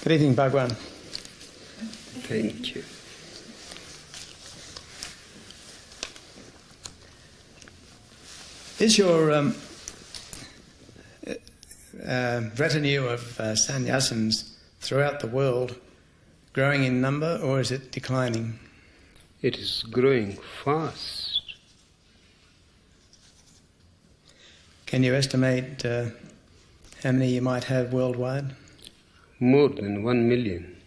Good evening, Bhagwan. Thank you. Is your retinue of sannyasins throughout the world growing in number, or is it declining? It is growing fast. Can you estimate how many you might have worldwide? More than 1 million.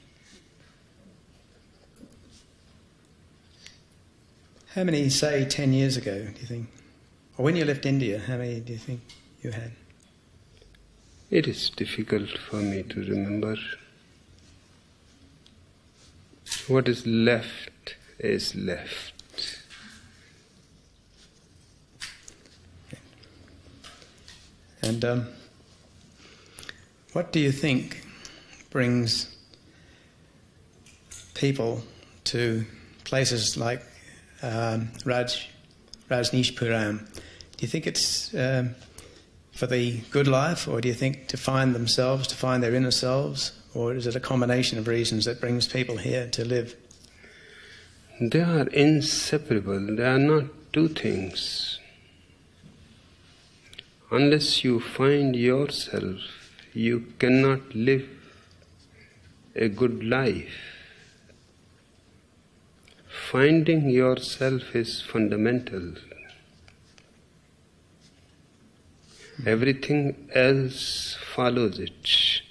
How many, say, 10 years ago, do you think? Or when you left India, how many do you think you had? It is difficult for me to remember. What is left is left. And what do you think brings people to places like Rajneeshpuram? Do you think it's for the good life, or do you think to find themselves, to find their inner selves, or is it a combination of reasons that brings people here to live? They are inseparable. They are not two things. Unless you find yourself, you cannot live a good life. Finding yourself is fundamental. Everything else follows it.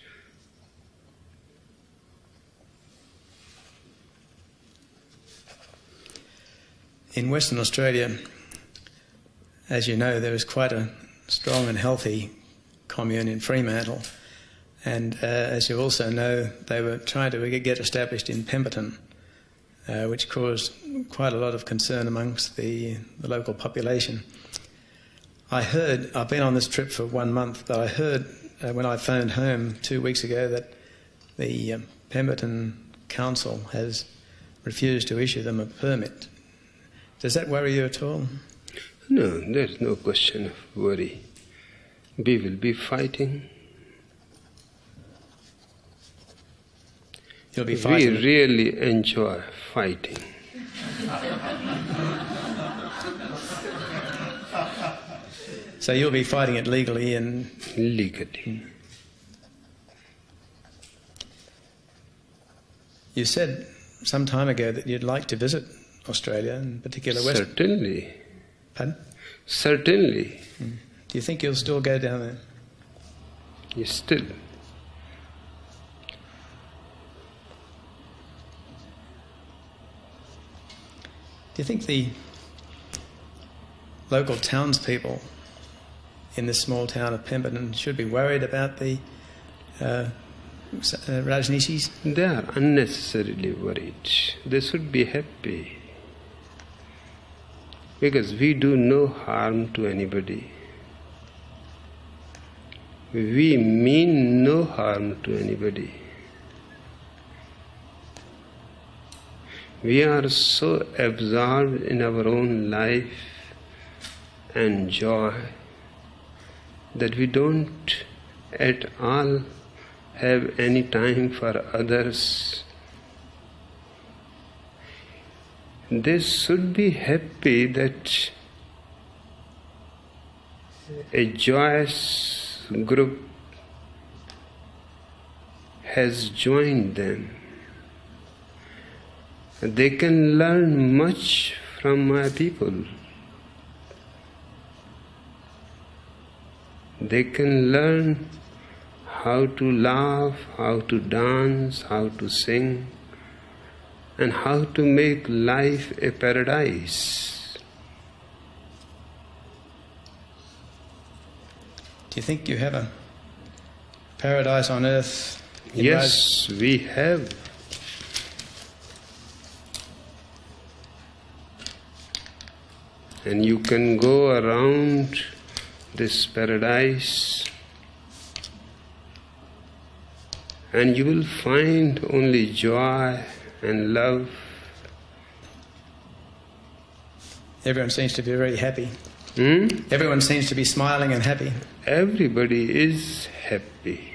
In Western Australia, as you know, there is quite a strong and healthy commune in Fremantle, and as you also know, they were trying to get established in Pemberton, which caused quite a lot of concern amongst the local population. I heard, I've been on this trip for 1 month, but I heard when I phoned home 2 weeks ago that the Pemberton Council has refused to issue them a permit. Does that worry you at all? No, there's no question of worry. We will be fighting. You'll be fighting? We really enjoy fighting. So you'll be fighting it legally and... Legally. You said some time ago that you'd like to visit Australia, in particular West... Certainly. Pardon? Certainly. Do you think you'll still go down there? Yes, still. Do you think the local townspeople in this small town of Pemberton should be worried about the Rajneeshis? They are unnecessarily worried. They should be happy. Because we do no harm to anybody. We mean no harm to anybody. We are so absorbed in our own life and joy that we don't at all have any time for others. They should be happy that a joyous group has joined them. They can learn much from my people. They can learn how to laugh, how to dance, how to sing, and how to make life a paradise. Do you think you have a paradise on earth? Yes, we have. And you can go around this paradise and you will find only joy and love. Everyone seems to be very happy. Everyone seems to be smiling and happy. Everybody is happy.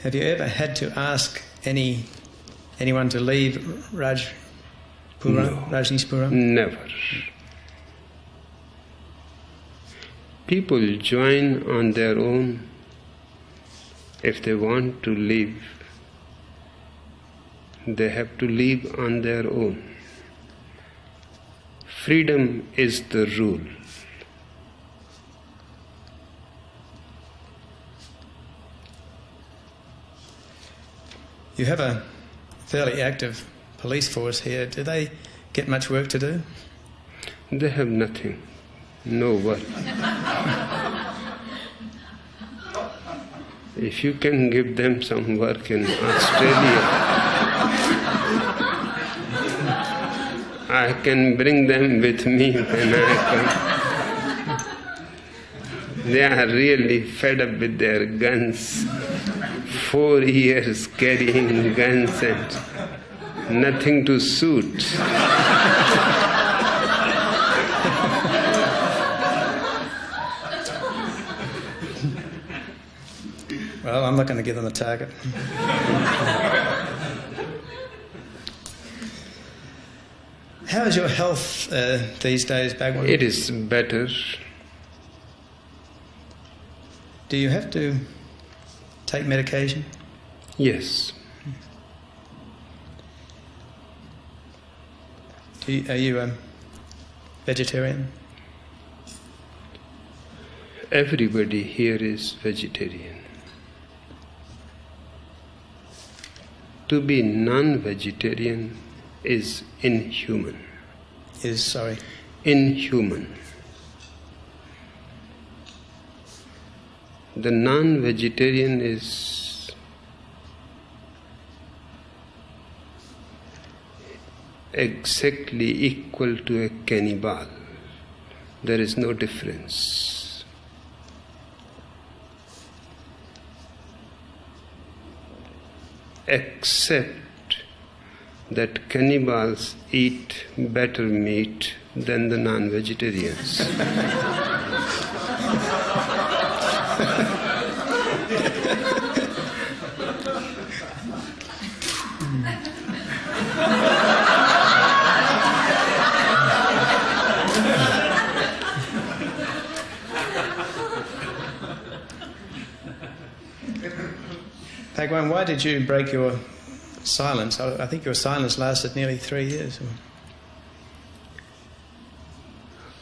Have you ever had to ask anyone to leave Rajneeshpuram? Never. People join on their own if they want to leave. They have to leave on their own. Freedom is the rule. You have a fairly active police force here. Do they get much work to do? They have nothing, no work. If you can give them some work in Australia, I can bring them with me when I come. They are really fed up with their guns. 4 years carrying guns and nothing to suit. Well, I'm not going to give them a target. How is your health these days, Bhagwan? It is better. Do you have to take medication? Yes. Are you a vegetarian? Everybody here is vegetarian. To be non-vegetarian is inhuman. Inhuman. The non-vegetarian is exactly equal to a cannibal. There is no difference. Except that cannibals eat better meat than the non-vegetarians. Bhagwan, why did you break your silence? I think your silence lasted nearly 3 years.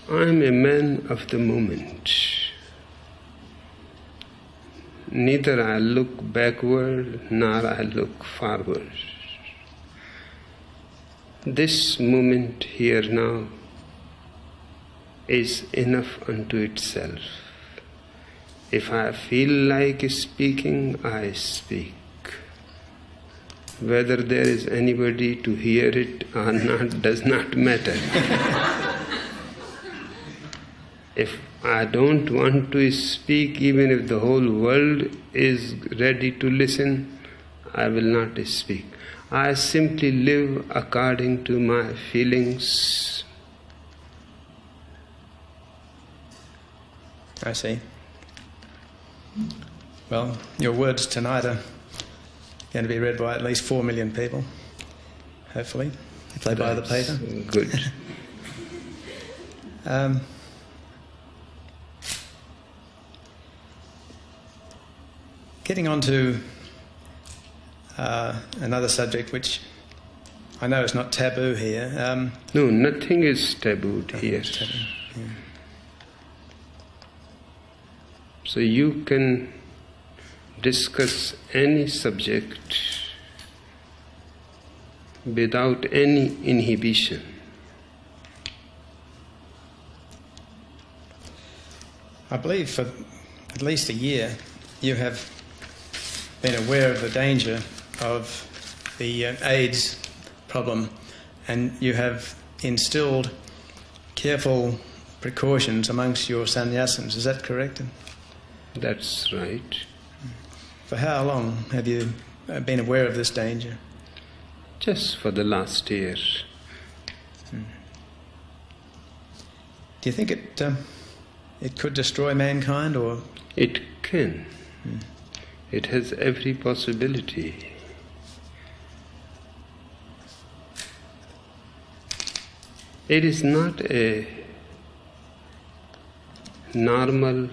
I am a man of the moment. Neither I look backward nor I look forward. This moment here now is enough unto itself. If I feel like speaking, I speak. Whether there is anybody to hear it or not does not matter. If I don't want to speak, even if the whole world is ready to listen, I will not speak. I simply live according to my feelings. I see. Well, your words tonight are going to be read by at least 4 million people, hopefully, if they buy the paper. Good. Getting on to another subject which I know is not taboo here. No, nothing is tabooed here. Taboo. Yeah. So you can discuss any subject without any inhibition. I believe for at least a year you have been aware of the danger of the AIDS problem, and you have instilled careful precautions amongst your sannyasins. Is that correct? That's right. For how long have you been aware of this danger? Just for the last year. Do you think it could destroy mankind, or? It can. It has every possibility. It is not a normal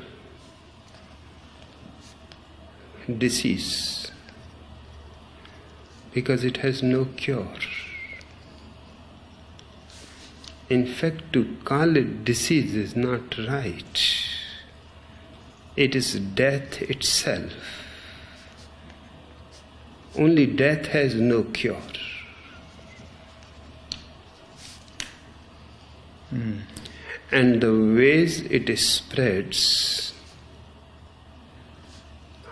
disease because it has no cure. In fact, to call it disease is not right. It is death itself. Only death has no cure. And the ways it spreads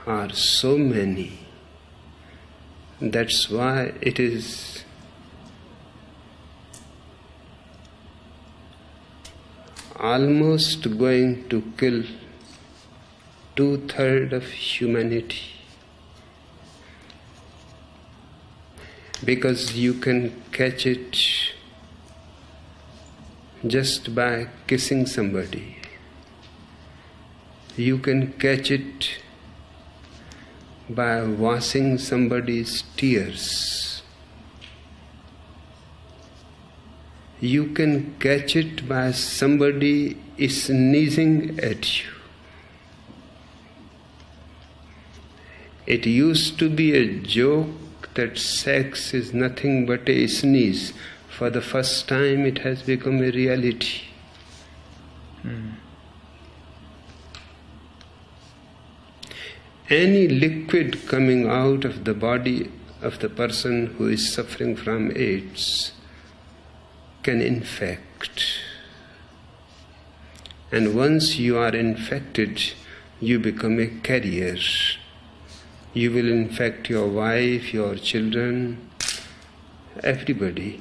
are so many. That's why it is almost going to kill 2/3 of humanity. Because you can catch it just by kissing somebody. You can catch it by washing somebody's tears. You can catch it by somebody sneezing at you. It used to be a joke that sex is nothing but a sneeze. For the first time it has become a reality. Any liquid coming out of the body of the person who is suffering from AIDS can infect. And once you are infected, you become a carrier. You will infect your wife, your children, everybody,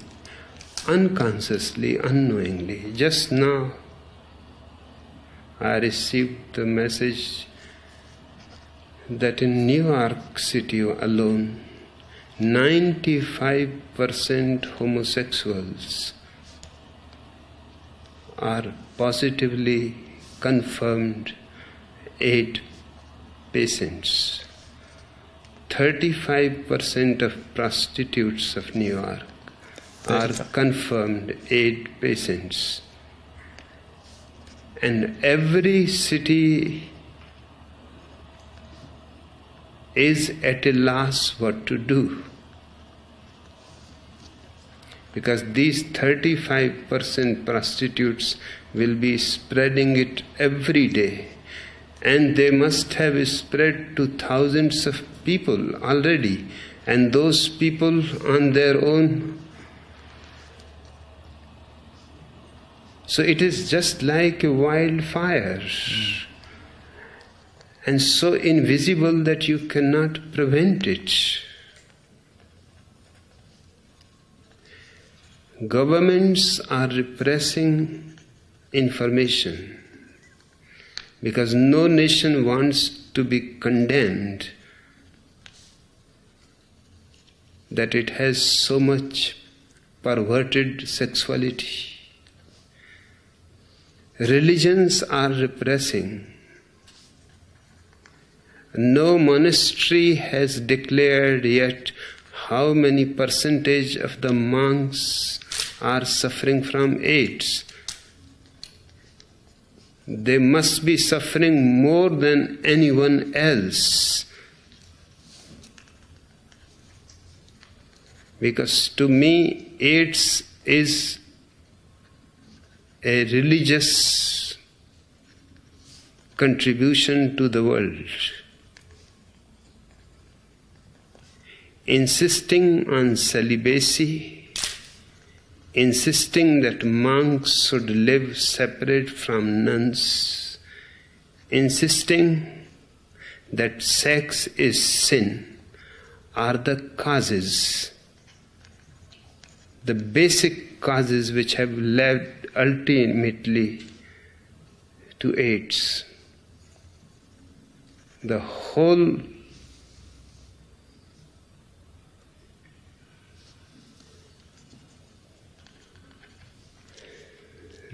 unconsciously, unknowingly. Just now, I received the message that in New York City alone, 95% homosexuals are positively confirmed AIDS patients. 35% of prostitutes of New York are confirmed AIDS patients. And every city is at a loss what to do. Because these 35% prostitutes will be spreading it every day. And they must have spread to thousands of people already. And those people on their own. So it is just like a wildfire. And so invisible that you cannot prevent it. Governments are repressing information because no nation wants to be condemned that it has so much perverted sexuality. Religions are repressing. No monastery has declared yet how many percentage of the monks are suffering from AIDS. They must be suffering more than anyone else. Because to me, AIDS is a religious contribution to the world. Insisting on celibacy, insisting that monks should live separate from nuns, insisting that sex is sin, are the causes, the basic causes which have led ultimately to AIDS. The whole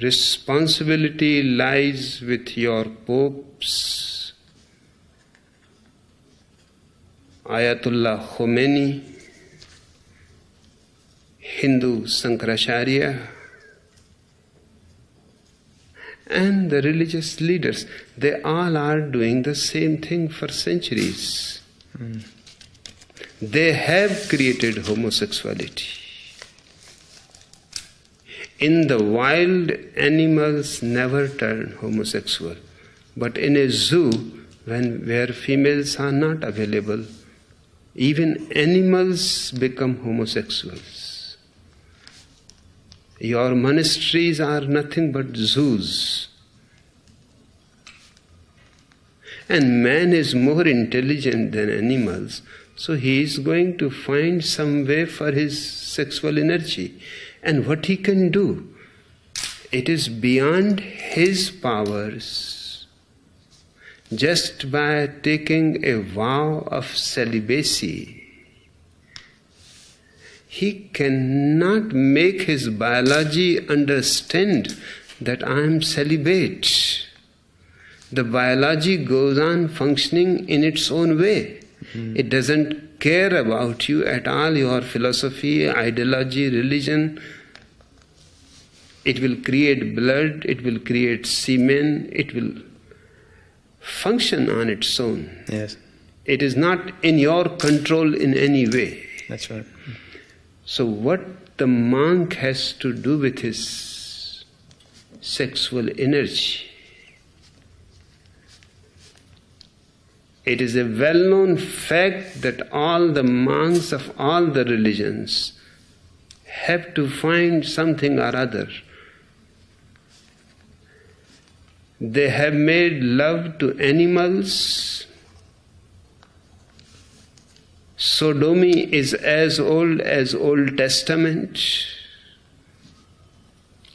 responsibility lies with your popes, Ayatollah Khomeini, Hindu Sankaracharya, and the religious leaders, they all are doing the same thing for centuries. They have created homosexuality. In the wild, animals never turn homosexual. But in a zoo, where females are not available, even animals become homosexuals. Your monasteries are nothing but zoos. And man is more intelligent than animals, so he is going to find some way for his sexual energy. And what he can do, it is beyond his powers. Just by taking a vow of celibacy, he cannot make his biology understand that I am celibate. The biology goes on functioning in its own way. It doesn't care about you at all, your philosophy, ideology, religion. It will create blood, it will create semen, it will function on its own. Yes. It is not in your control in any way. That's right. So what the monk has to do with his sexual energy? It is a well-known fact that all the monks of all the religions have to find something or other. They have made love to animals. Sodomy is as Old Testament.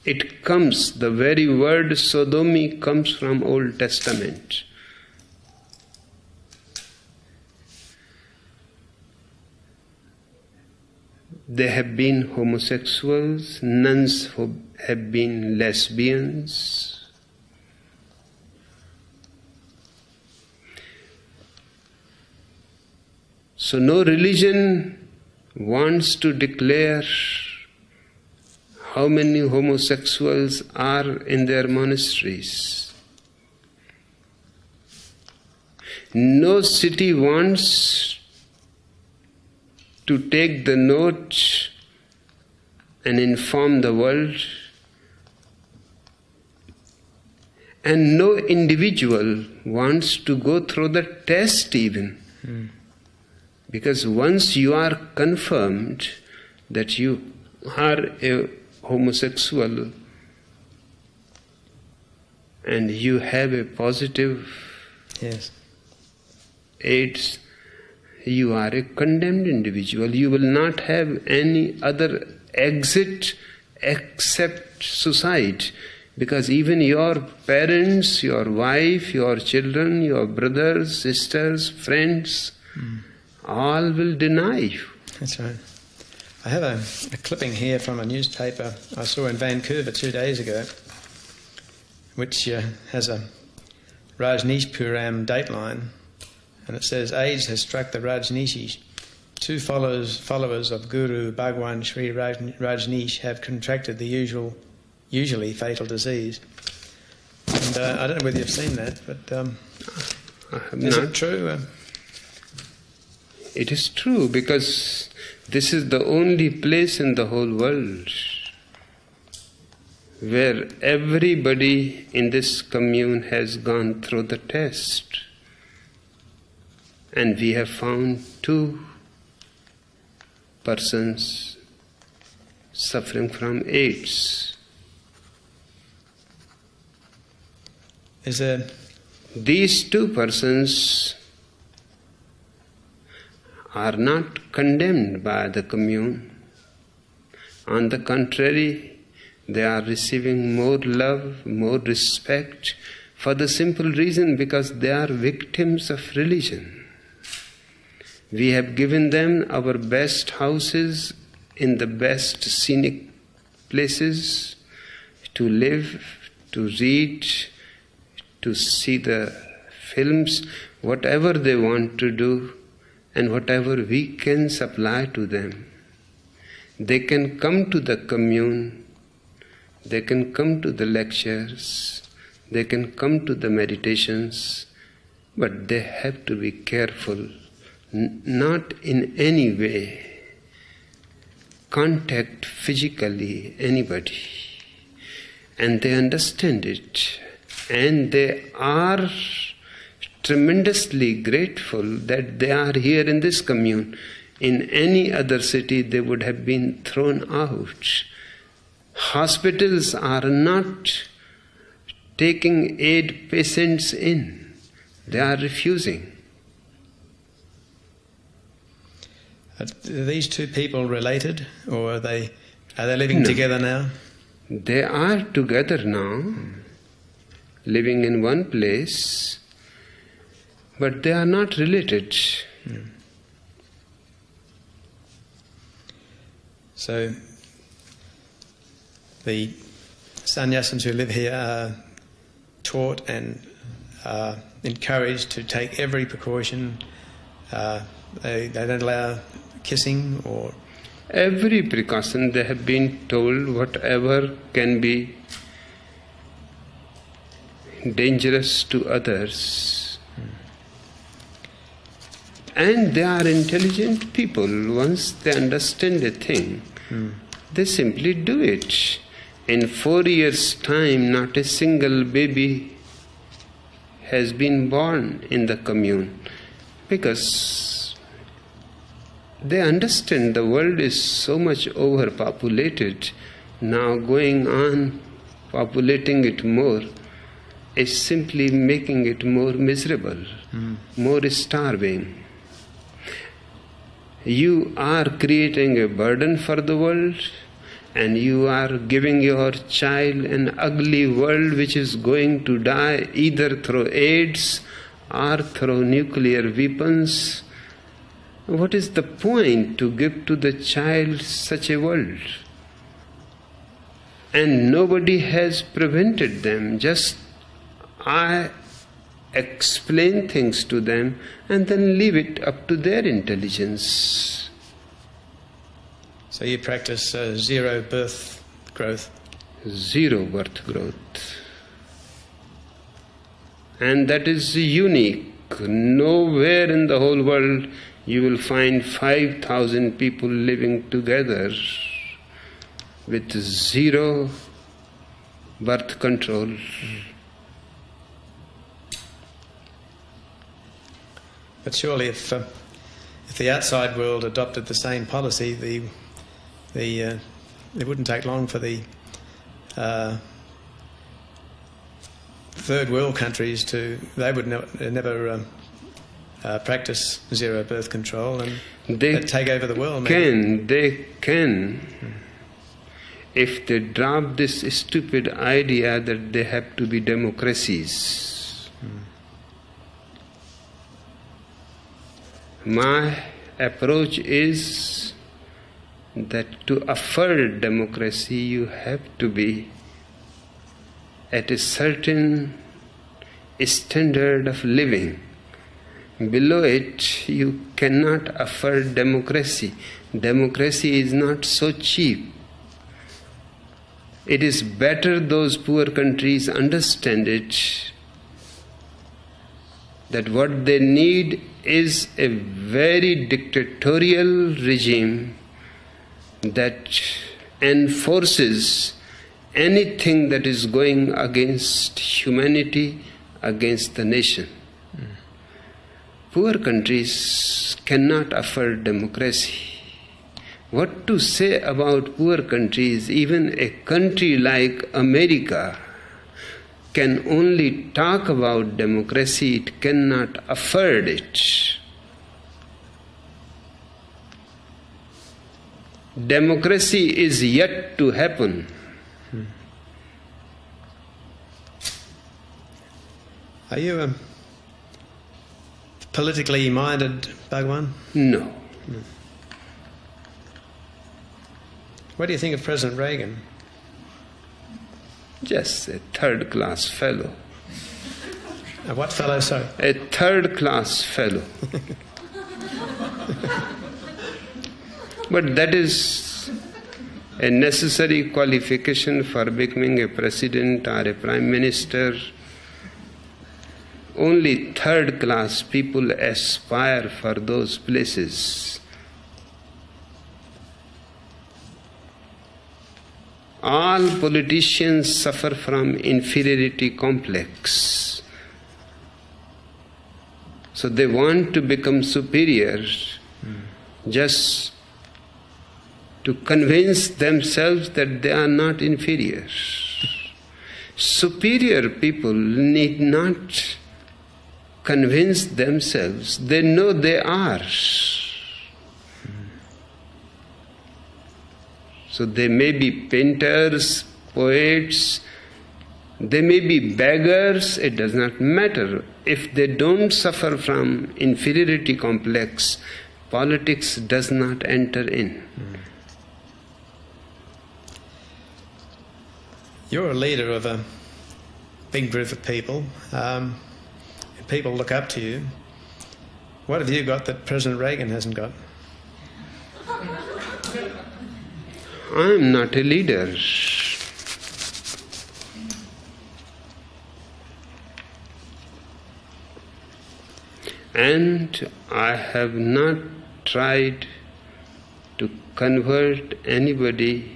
It comes, the very word sodomy comes from Old Testament. They have been homosexuals, nuns have been lesbians. So no religion wants to declare how many homosexuals are in their monasteries. No city wants to take the note and inform the world, and no individual wants to go through the test even. Because once you are confirmed that you are a homosexual and you have a positive AIDS, you are a condemned individual. You will not have any other exit except suicide. Because even your parents, your wife, your children, your brothers, sisters, friends, all will deny you. That's right. I have a clipping here from a newspaper I saw in Vancouver 2 days ago, which has a Rajneeshpuram dateline, and it says, AIDS has struck the Rajneeshis. 2 followers of Guru Bhagwan Sri Rajneesh have contracted the usually fatal disease. And I don't know whether you've seen that, but is it true? It is true, because this is the only place in the whole world where everybody in this commune has gone through the test. And we have found 2 persons suffering from AIDS. These 2 persons are not condemned by the commune. On the contrary, they are receiving more love, more respect, for the simple reason because they are victims of religion. We have given them our best houses in the best scenic places to live, to read, to see the films, whatever they want to do. and whatever we can supply to them. They can come to the commune, they can come to the lectures, they can come to the meditations, but they have to be careful, not in any way contact physically anybody. And they understand it, and they are tremendously grateful that they are here in this commune. In any other city they would have been thrown out. Hospitals are not taking aid patients in. They are refusing. Are these two people related, or are they living together now? They are together now, living in one place, but they are not related. So the sannyasins who live here are taught and encouraged to take every precaution. They don't allow kissing or... Every precaution they have been told, whatever can be dangerous to others. And they are intelligent people. Once they understand a thing, they simply do it. In 4 years' time, not a single baby has been born in the commune, because they understand the world is so much overpopulated. Now going on populating it more is simply making it more miserable, more starving. You are creating a burden for the world, and you are giving your child an ugly world which is going to die either through AIDS or through nuclear weapons. What is the point to give to the child such a world? And nobody has prevented them. Just I explain things to them and then leave it up to their intelligence. So you practice zero birth growth? Zero birth growth. And that is unique. Nowhere in the whole world you will find 5,000 people living together with zero birth control. But surely if the outside world adopted the same policy, it wouldn't take long for the third world countries they would never practice zero birth control, and they take over the world. They can, if they drop this stupid idea that they have to be democracies. My approach is that to afford democracy you have to be at a certain standard of living. Below it, you cannot afford democracy. Democracy is not so cheap. It is better those poor countries understand it, that what they need is a very dictatorial regime that enforces anything that is going against humanity, against the nation. Poor countries cannot afford democracy. What to say about poor countries? Even a country like America can only talk about democracy, it cannot afford it. Democracy is yet to happen. Are you politically minded, Bhagwan? No. What do you think of President Reagan? Just a third-class fellow. What fellow, sorry? A third-class fellow. But that is a necessary qualification for becoming a president or a prime minister. Only third-class people aspire for those places. All politicians suffer from inferiority complex. So they want to become superior just to convince themselves that they are not inferior. Superior people need not convince themselves, they know they are. So they may be painters, poets, they may be beggars, it does not matter. If they don't suffer from inferiority complex, politics does not enter in. You're a leader of a big group of people. People look up to you. What have you got that President Reagan hasn't got? I am not a leader. And I have not tried to convert anybody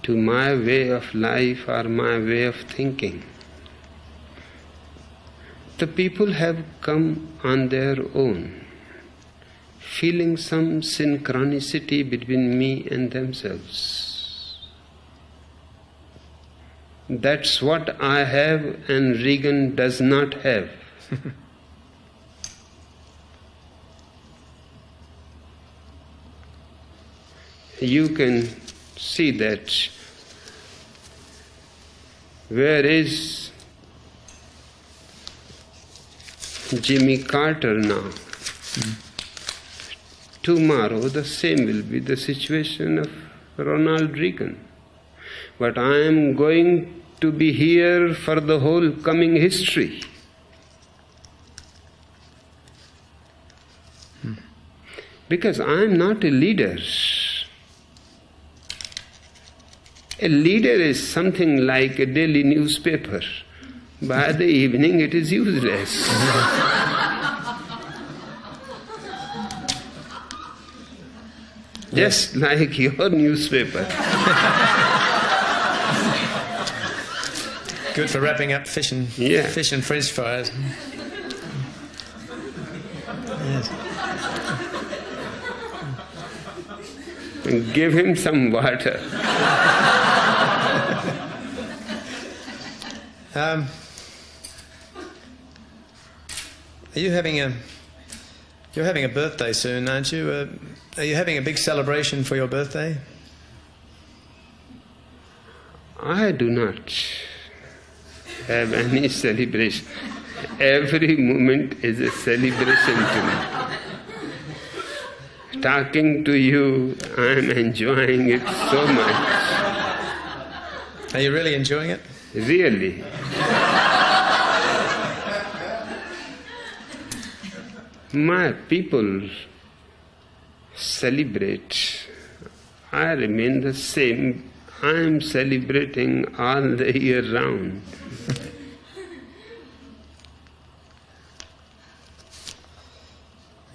to my way of life or my way of thinking. The people have come on their own, feeling some synchronicity between me and themselves. That's what I have and Reagan does not have. You can see that. Where is Jimmy Carter now? Tomorrow the same will be the situation of Ronald Reagan. But I am going to be here for the whole coming history. Because I am not a leader. A leader is something like a daily newspaper. By the evening it is useless. Just like your newspaper. Good for wrapping up fish and French fries. Yes. And give him some water. You're having a birthday soon, aren't you? Are you having a big celebration for your birthday? I do not have any celebration. Every moment is a celebration to me. Talking to you, I am enjoying it so much. Are you really enjoying it? Really. My people celebrate. I remain the same. I am celebrating all the year round.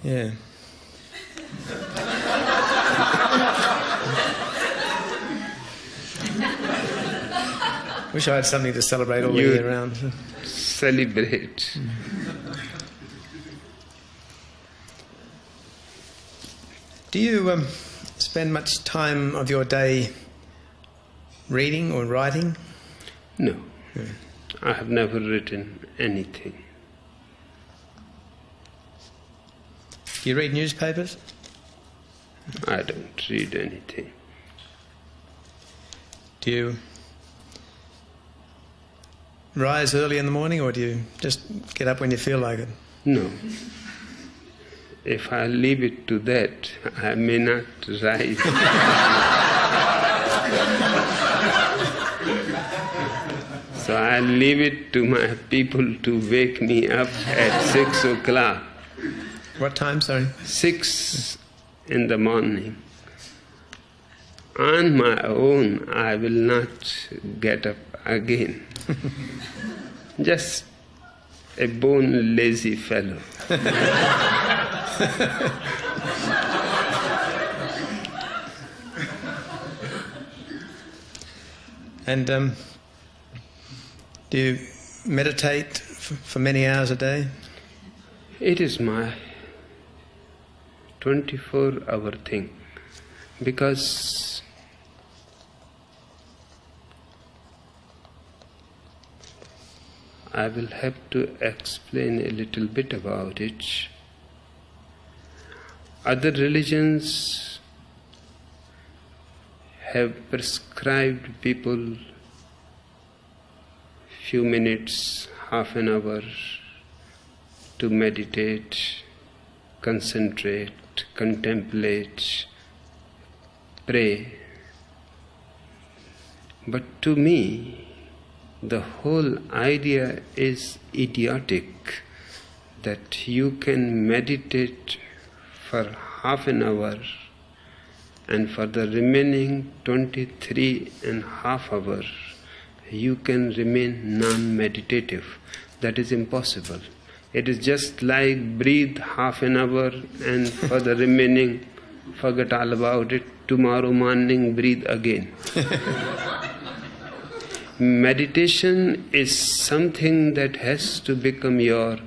Yeah. Wish I had something to celebrate all the year round. Celebrate. Do you spend much time of your day reading or writing? No. I have never written anything. Do you read newspapers? I don't read anything. Do you rise early in the morning, or do you just get up when you feel like it? No. If I leave it to that, I may not rise. So I leave it to my people to wake me up at 6 o'clock. What time, sorry? 6 in the morning. On my own, I will not get up again. Just a bone lazy fellow. And do you meditate for many hours a day? It is my 24-hour thing, because I will have to explain a little bit about it. Other religions have prescribed people few minutes, half an hour to meditate, concentrate, contemplate, pray. But to me, the whole idea is idiotic, that you can meditate for half an hour and for the remaining 23.5 hours you can remain non-meditative. That is impossible. It is just like breathe half an hour and for the remaining forget all about it. Tomorrow morning breathe again. Meditation is something that has to become your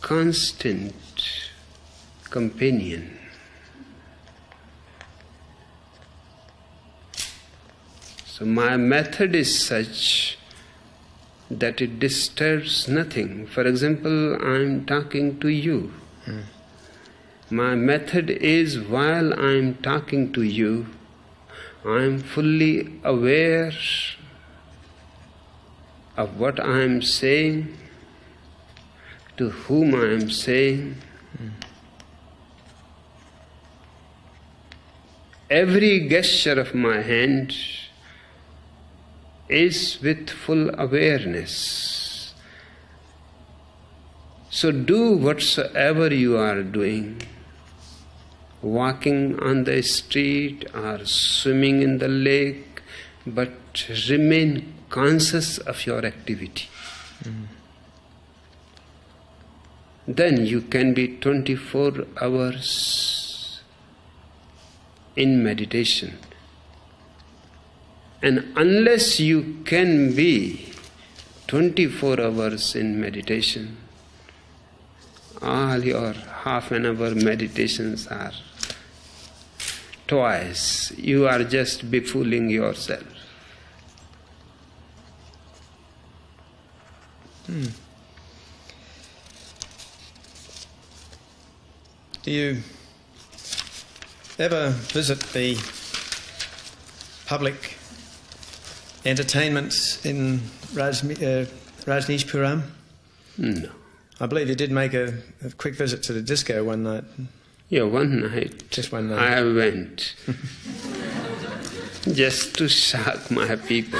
constant companion. So my method is such that it disturbs nothing. For example, I am talking to you. My method is, while I am talking to you, I am fully aware of what I am saying, to whom I am saying. Every gesture of my hand is with full awareness. So do whatsoever you are doing, walking on the street or swimming in the lake, but remain conscious of your activity. Then you can be 24 hours in meditation. And unless you can be 24 hours in meditation, all your half an hour meditations are toys. You are just befooling yourself. Do you ever visit the public entertainments in Rajneeshpuram? No. I believe you did make a quick visit to the disco one night. Yeah, one night. Just one night. I went just to shock my people.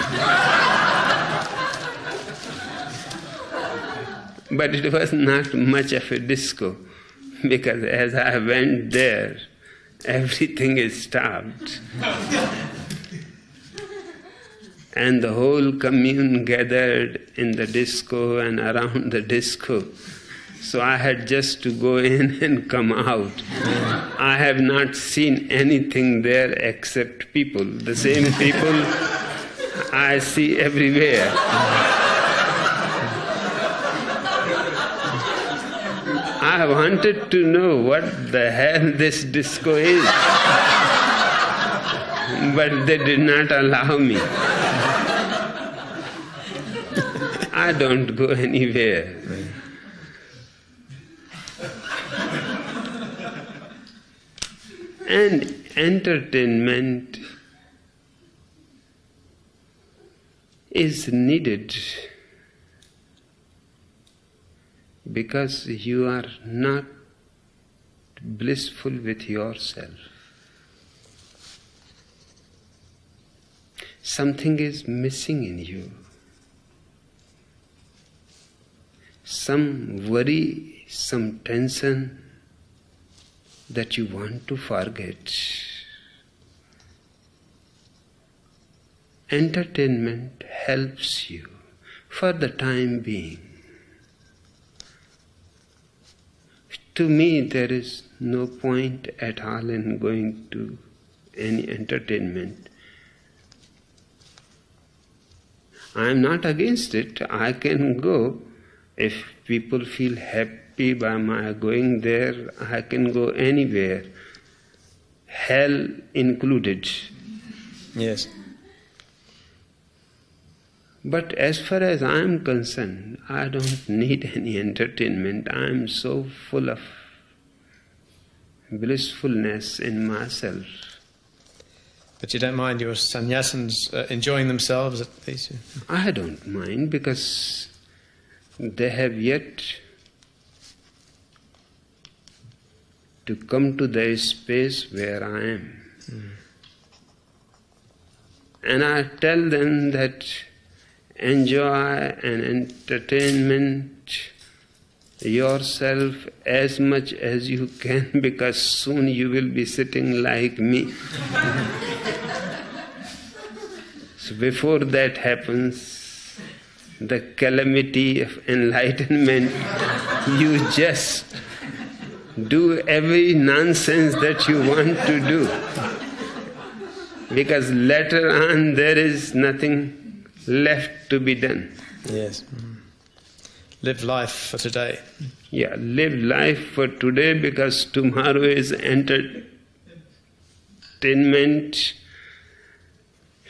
But it was not much of a disco, because as I went there, everything is stopped. And the whole commune gathered in the disco and around the disco. So I had just to go in and come out. I have not seen anything there except people. The same people I see everywhere. I wanted to know what the hell this disco is. But they did not allow me. I don't go anywhere. And entertainment is needed because you are not blissful with yourself. Something is missing in you. Some worry some tension that you want to forget. Entertainment helps you for the time being. To me, there is no point at all in going to any entertainment. I am not against it. I can go. If people feel happy by my going there, I can go anywhere, hell included. Yes. But as far as I am concerned, I don't need any entertainment. I am so full of blissfulness in myself. But you don't mind your sannyasins enjoying themselves at least? I don't mind, because they have yet to come to the space where I am. And I tell them that enjoy and entertainment yourself as much as you can, because soon you will be sitting like me. So before that happens, the calamity of enlightenment, you just do every nonsense that you want to do, because later on there is nothing left to be done. Yes. Live life for today. Yeah, live life for today, because tomorrow is entertainment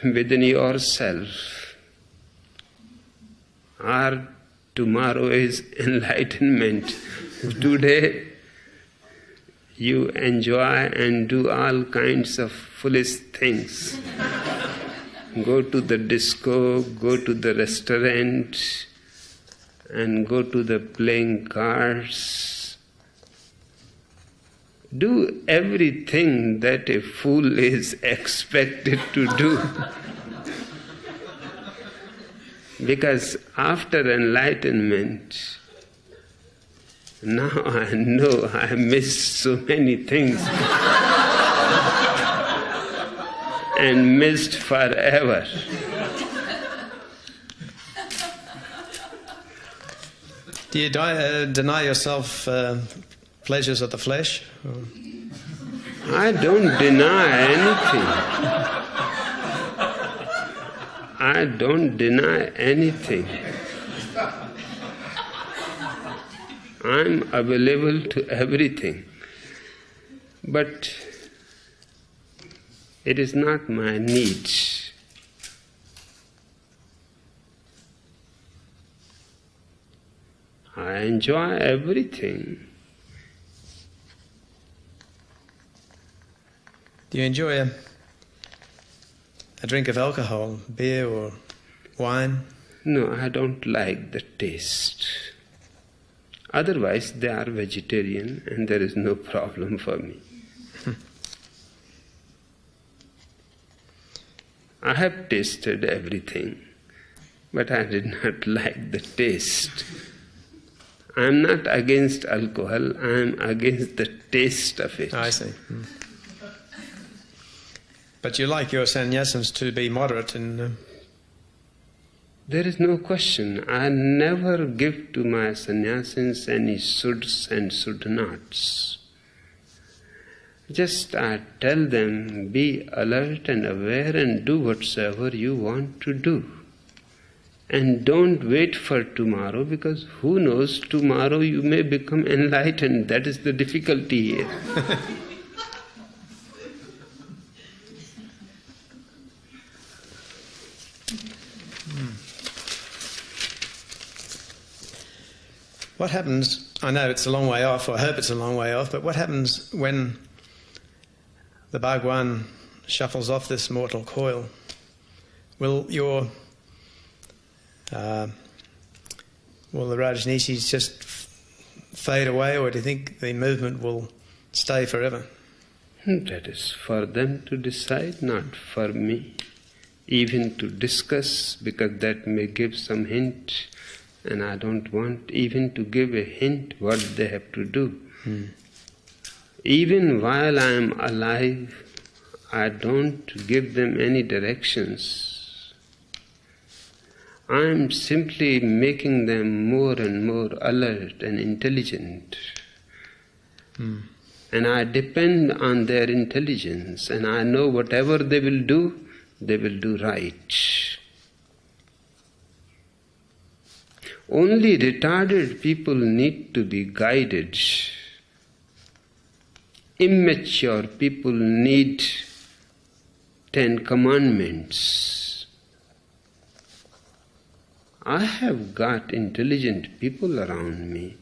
within yourself. Or tomorrow is enlightenment. Today you enjoy and do all kinds of foolish things. Go to the disco, go to the restaurant, and go to the playing cards. Do everything that a fool is expected to do. Because after enlightenment, now I know I missed so many things. And missed forever. Do you deny yourself pleasures of the flesh? Or? I don't deny anything. I don't deny anything. I'm available to everything. But it is not my need. I enjoy everything. Do you enjoy a drink of alcohol, beer or wine? No, I don't like the taste. Otherwise, they are vegetarian and there is no problem for me. I have tasted everything, but I did not like the taste. I am not against alcohol, I am against the taste of it. I see. But you like your sannyasins to be moderate in... There is no question. I never give to my sannyasins any shoulds and should nots. Just I tell them, be alert and aware and do whatsoever you want to do. And don't wait for tomorrow, because who knows, tomorrow you may become enlightened. That is the difficulty here. What happens, I know it's a long way off, or I hope it's a long way off, but what happens when the Bhagwan shuffles off this mortal coil? Will the Rajneeshis just fade away, or do you think the movement will stay forever? That is for them to decide, not for me. Even to discuss, because that may give some hint and I don't want even to give a hint what they have to do. Even while I am alive, I don't give them any directions. I am simply making them more and more alert and intelligent. And I depend on their intelligence, and I know whatever they will do right. Only retarded people need to be guided. Immature people need 10 commandments. I have got intelligent people around me.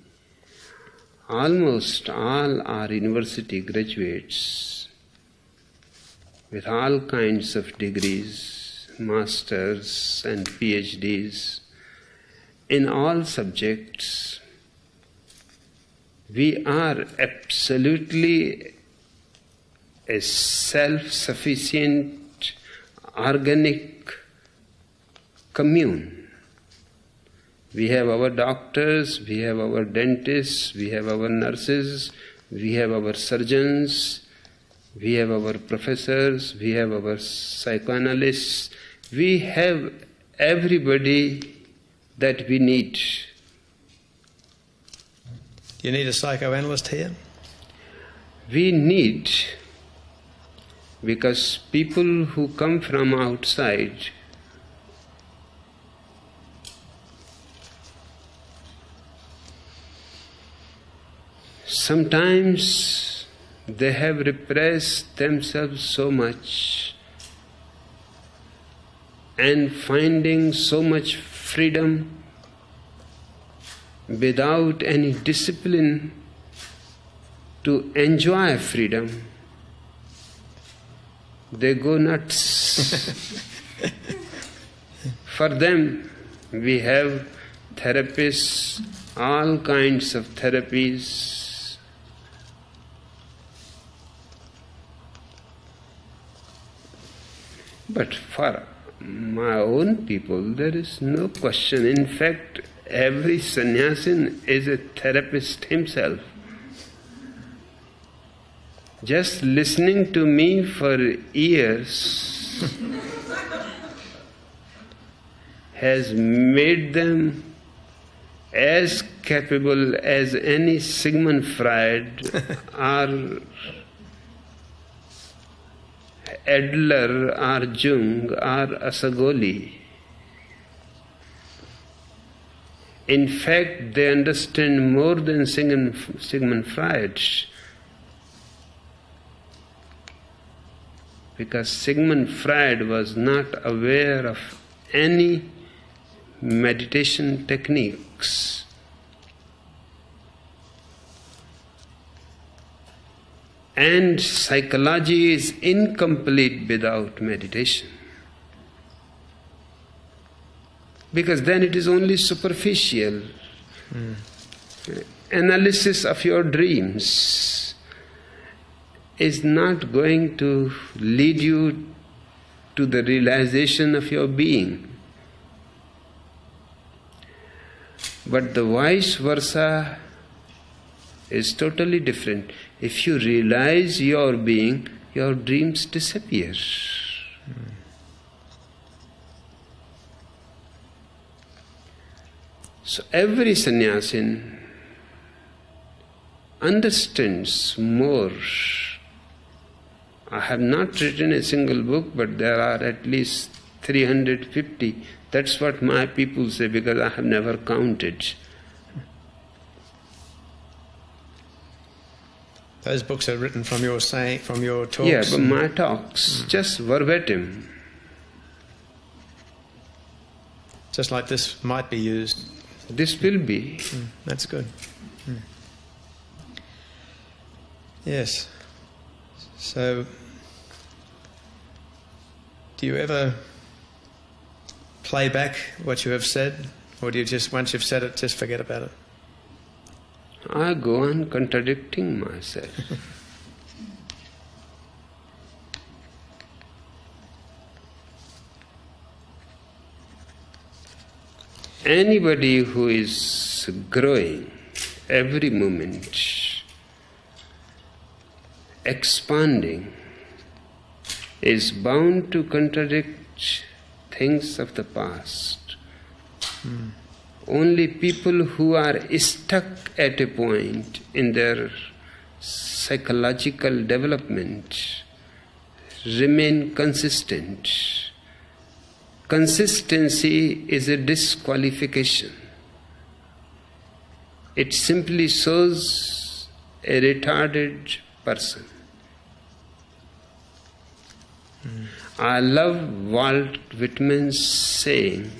Almost all are university graduates with all kinds of degrees, masters and PhDs in all subjects. We are absolutely a self-sufficient, organic commune. We have our doctors, we have our dentists, we have our nurses, we have our surgeons, we have our professors, we have our psychoanalysts. We have everybody that we need. Do you need a psychoanalyst here? We need, because people who come from outside sometimes they have repressed themselves so much and finding so much freedom without any discipline to enjoy freedom, they go nuts. For them, we have therapists, all kinds of therapies. But for my own people, there is no question. In fact, every sannyasin is a therapist himself. Just listening to me for years has made them as capable as any Sigmund Freud or Adler or Jung or Asagoli. In fact, they understand more than Sigmund Freud, because Sigmund Freud was not aware of any meditation techniques. And psychology is incomplete without meditation. Because then it is only superficial. Analysis of your dreams is not going to lead you to the realization of your being. But the vice versa is totally different. If you realize your being, your dreams disappear. So every sannyasin understands more. I have not written a single book, but there are at least 350. That's what my people say, because I have never counted. Those books are written from your talks? Yeah, but my talks, just verbatim. Just like this might be used. This will be. That's good. Yes. So, do you ever play back what you have said? Or do you just, once you've said it, just forget about it? I go on contradicting myself. anybody who is growing every moment, expanding, is bound to contradict things of the past. Only people who are stuck at a point in their psychological development remain consistent. Consistency is a disqualification. It simply shows a retarded person. I love Walt Whitman's saying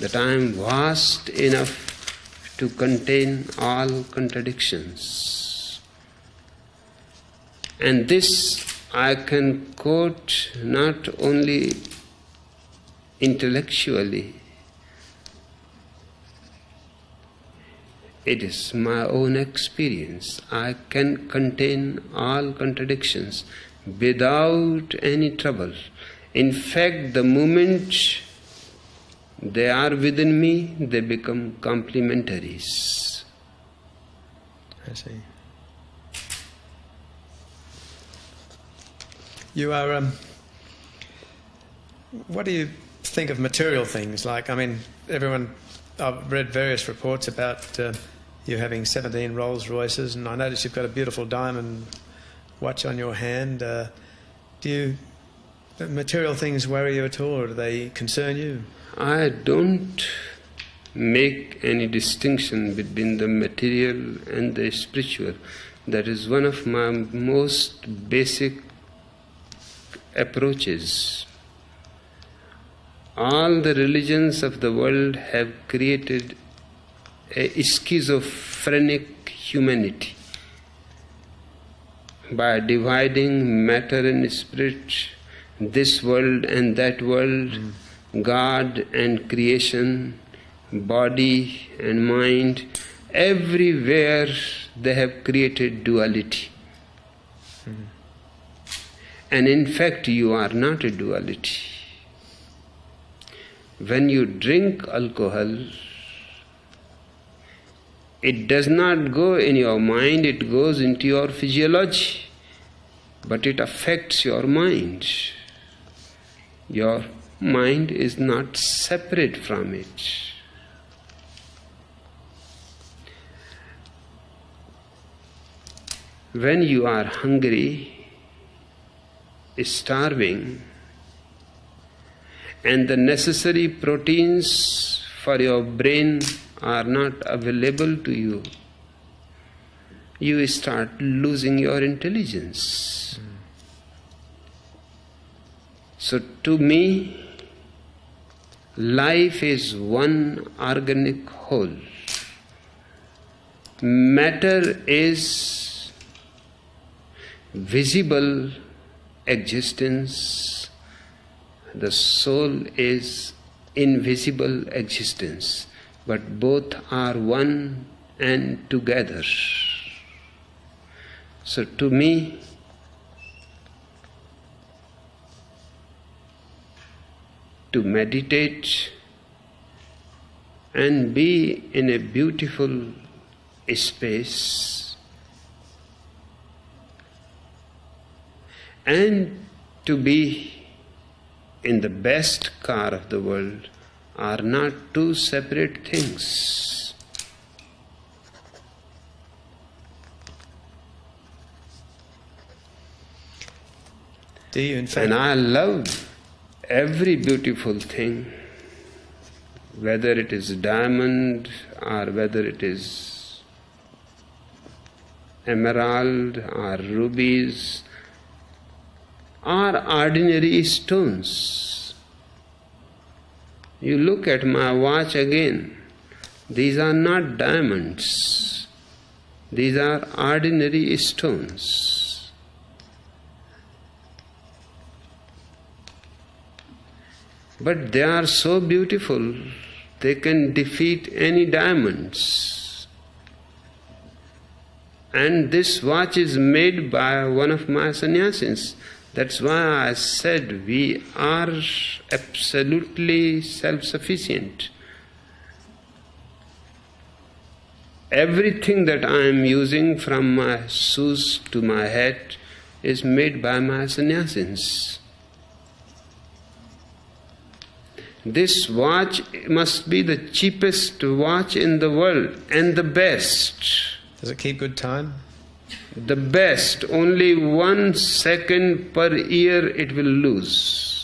that I am vast enough to contain all contradictions. And this I can quote not only intellectually, it is my own experience. I can contain all contradictions without any trouble. In fact, the moment they are within me, they become complementaries. I see. You are, what do you think of material things? Like, I mean, I've read various reports about you having 17 Rolls Royces, and I notice you've got a beautiful diamond watch on your hand. Do material things worry you at all, or do they concern you? I don't make any distinction between the material and the spiritual. That is one of my most basic approaches. All the religions of the world have created a schizophrenic humanity by dividing matter and spirit, this world and that world, God and creation, body and mind. Everywhere they have created duality. And in fact, you are not a duality. When you drink alcohol, it does not go in your mind, it goes into your physiology, but it affects your mind. Your mind is not separate from it. When you are hungry, starving, and the necessary proteins for your brain are not available to you, you start losing your intelligence. So to me, life is one organic whole. Matter is visible existence, the soul is invisible existence, but both are one and together. So to me, to meditate and be in a beautiful space and to be in the best car of the world are not two separate things. Do you, in fact? And I love every beautiful thing, whether it is diamond or whether it is emerald or rubies or ordinary stones. You look at my watch again, these are not diamonds, these are ordinary stones. But they are so beautiful, they can defeat any diamonds. And this watch is made by one of my sannyasis. That's why I said we are absolutely self-sufficient. Everything that I am using, from my shoes to my hat, is made by my sannyasins. This watch must be the cheapest watch in the world and the best. Does it keep good time? The best. Only 1 second per year it will lose.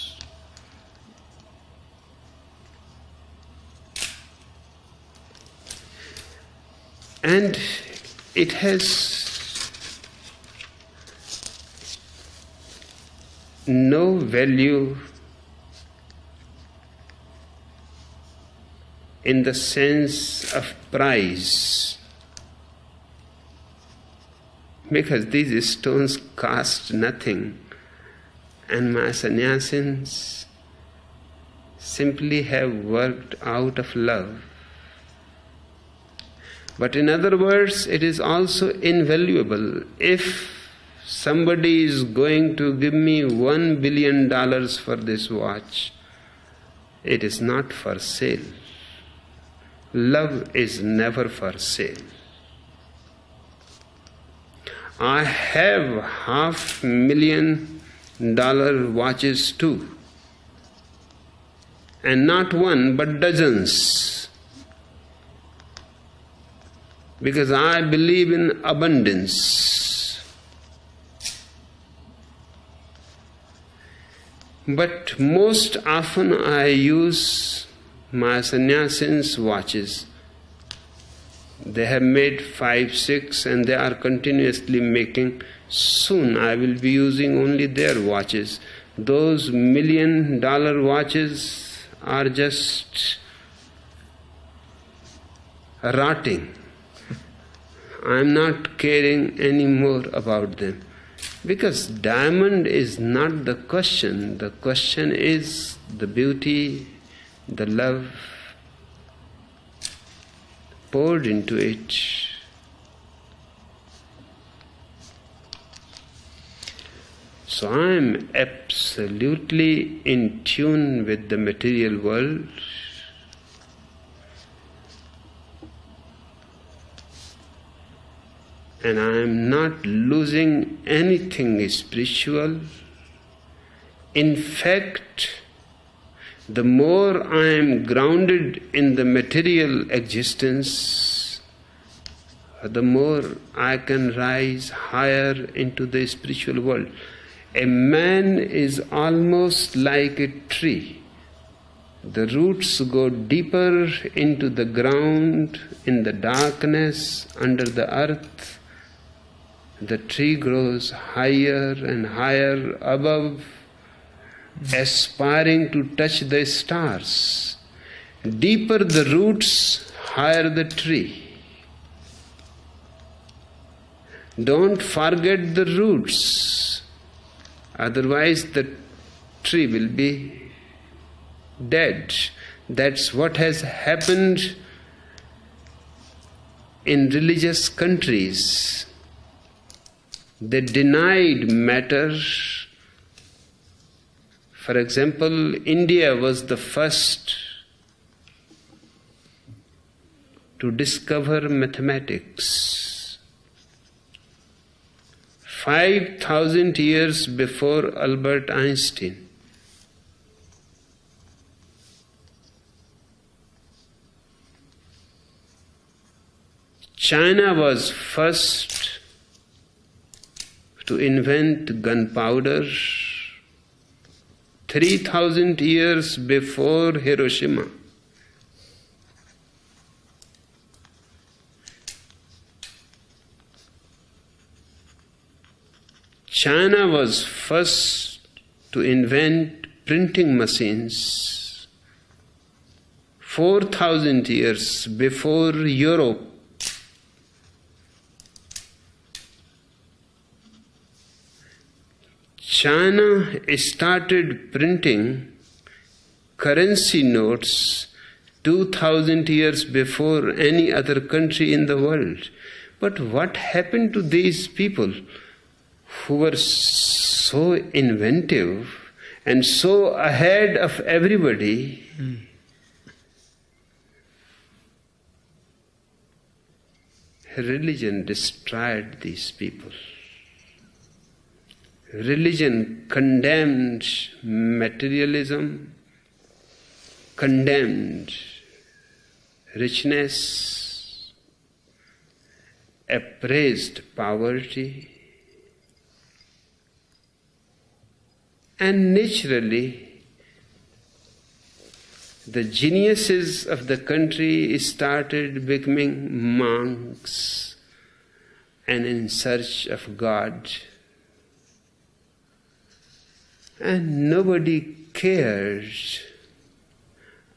And it has no value in the sense of price, because these stones cost nothing, and my sannyasins simply have worked out of love. But in other words, it is also invaluable. If somebody is going to give me $1 billion for this watch, it is not for sale. Love is never for sale. I have $500,000 watches too, and not one but dozens, because I believe in abundance. But most often I use my sannyasins' watches. They have made 5, 6, and they are continuously making. Soon I will be using only their watches. Those $1 million watches are just rotting. I am not caring any more about them. Because diamond is not the question. The question is the beauty, the love poured into it. So I am absolutely in tune with the material world. And I am not losing anything spiritual. In fact, the more I am grounded in the material existence, the more I can rise higher into the spiritual world. A man is almost like a tree. The roots go deeper into the ground, in the darkness, under the earth. The tree grows higher and higher above, aspiring to touch the stars. Deeper the roots, higher the tree. Don't forget the roots, otherwise the tree will be dead. That's what has happened in religious countries. They denied matter. For example, India was the first to discover mathematics. 5,000 years before Albert Einstein. China was first to invent gunpowder 3,000 years before Hiroshima. China was first to invent printing machines 4,000 years before Europe. China started printing currency notes 2,000 years before any other country in the world. But what happened to these people who were so inventive and so ahead of everybody? religion destroyed these people. Religion condemned materialism, condemned richness, appraised poverty, and naturally the geniuses of the country started becoming monks and in search of God. And nobody cares.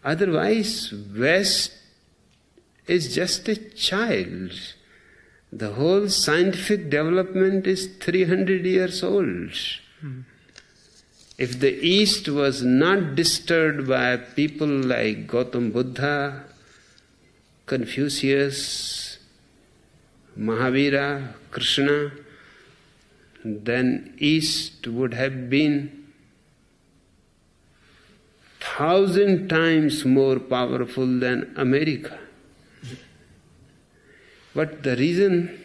Otherwise, West is just a child. The whole scientific development is 300 years old. If the East was not disturbed by people like Gautam Buddha, Confucius, Mahavira, Krishna, then East would have been 1,000 times more powerful than America. But the reason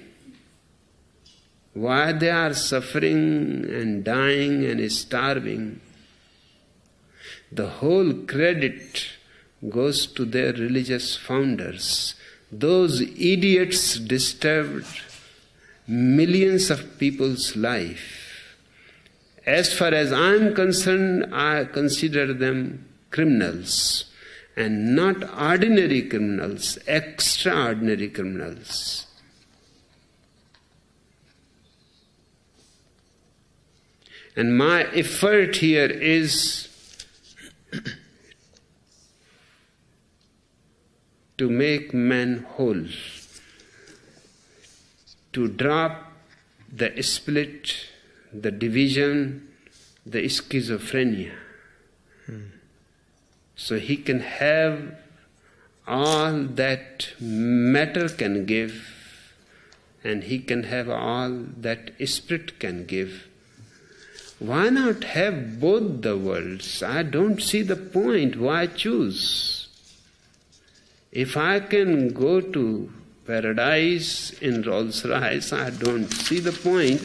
why they are suffering and dying and starving, the whole credit goes to their religious founders. Those idiots disturbed millions of people's life. As far as I am concerned, I consider them criminals, and not ordinary criminals, extraordinary criminals. And my effort here is to make man whole, to drop the split, the division, the schizophrenia. So he can have all that matter can give, and he can have all that spirit can give. Why not have both the worlds? I don't see the point. Why choose? If I can go to paradise in Rolls-Royce, I don't see the point.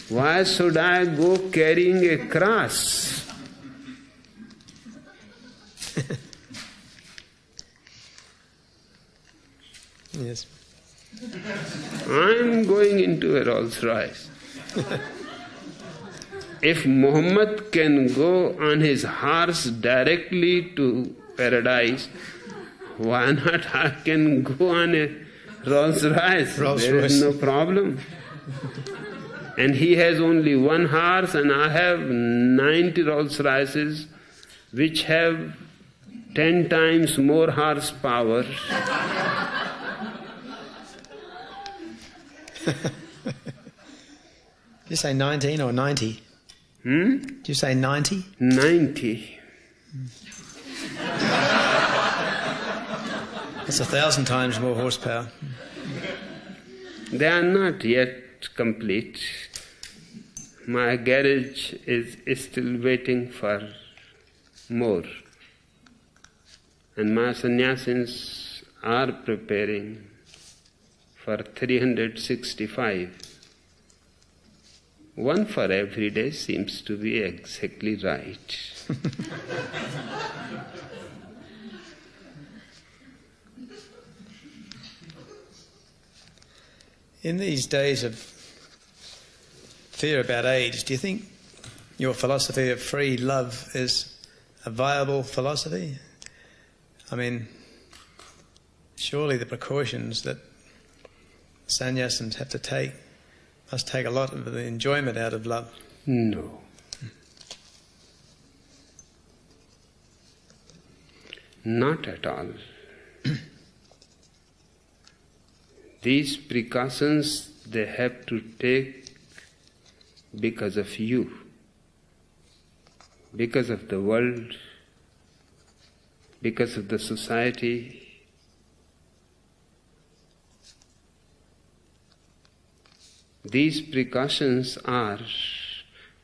Why should I go carrying a cross? Yes. I'm going into a Rolls-Royce. If Muhammad can go on his horse directly to paradise, why not I can go on a Rolls-Royce? There is no problem. And he has only one horse, and I have 90 Rolls-Royces which have 10 times more horsepower. Did you say 19 or 90? Did you say 90? 90. That's 1,000 times more horsepower. They are not yet complete. My garage is still waiting for more. And my sannyasins are preparing for 365. One for every day seems to be exactly right. In these days of fear about age, do you think your philosophy of free love is a viable philosophy? I mean, surely the precautions that sannyasins have to take must take a lot of the enjoyment out of love. No. Not at all. These precautions they have to take because of you, because of the world, because of the society. These precautions are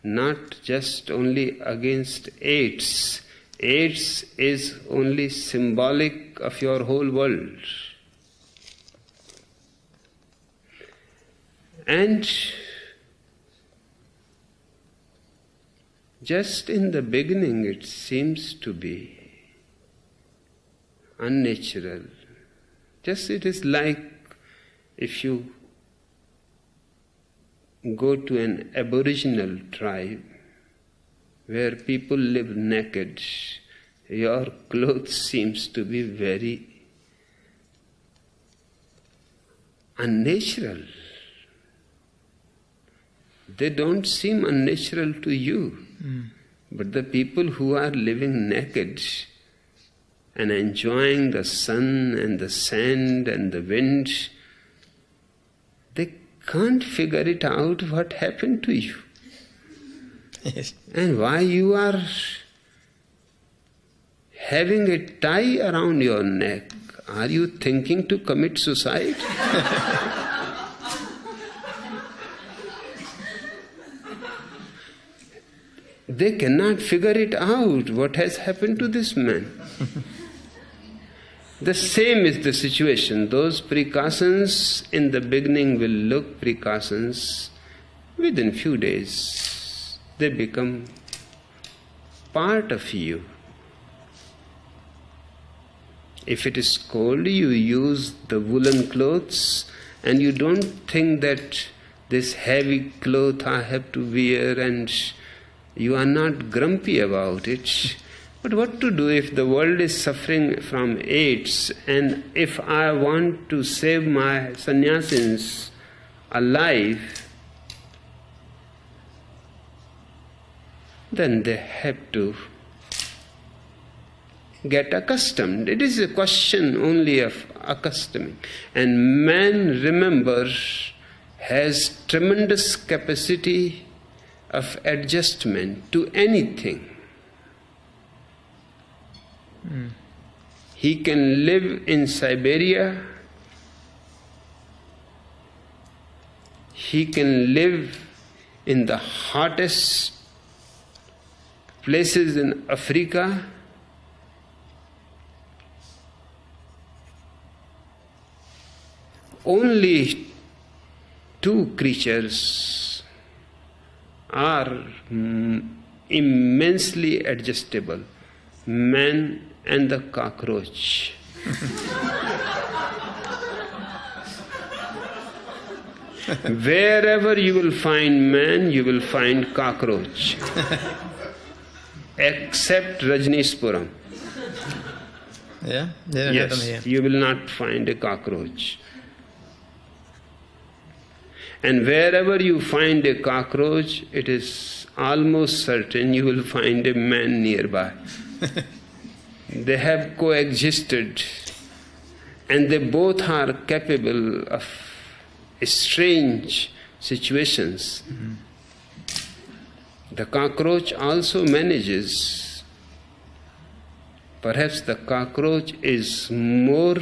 not just only against AIDS. AIDS is only symbolic of your whole world. And just in the beginning it seems to be unnatural. Just it is like if you go to an aboriginal tribe where people live naked, your clothes seems to be very unnatural. They don't seem unnatural to you. But the people who are living naked and enjoying the sun and the sand and the wind, they can't figure it out what happened to you. Yes. And why you are having a tie around your neck. Are you thinking to commit suicide? They cannot figure it out what has happened to this man. The same is the situation. Those precautions in the beginning will look precautions. Within few days, they become part of you. If it is cold, you use the woolen clothes and you don't think that this heavy cloth I have to wear, and you are not grumpy about it. But what to do if the world is suffering from AIDS, and if I want to save my sannyasins alive, then they have to get accustomed. It is a question only of accustoming. And man, remember, has tremendous capacity of adjustment to anything. He can live in Siberia, he can live in the hottest places in Africa, only two creatures are immensely adjustable, man and the cockroach. Wherever you will find man, you will find cockroach. Except Rajneeshpuram. Yeah? Yeah, Yes, you will not find a cockroach. And wherever you find a cockroach, it is almost certain you will find a man nearby. They have coexisted, and they both are capable of strange situations. The cockroach also manages. Perhaps the cockroach is more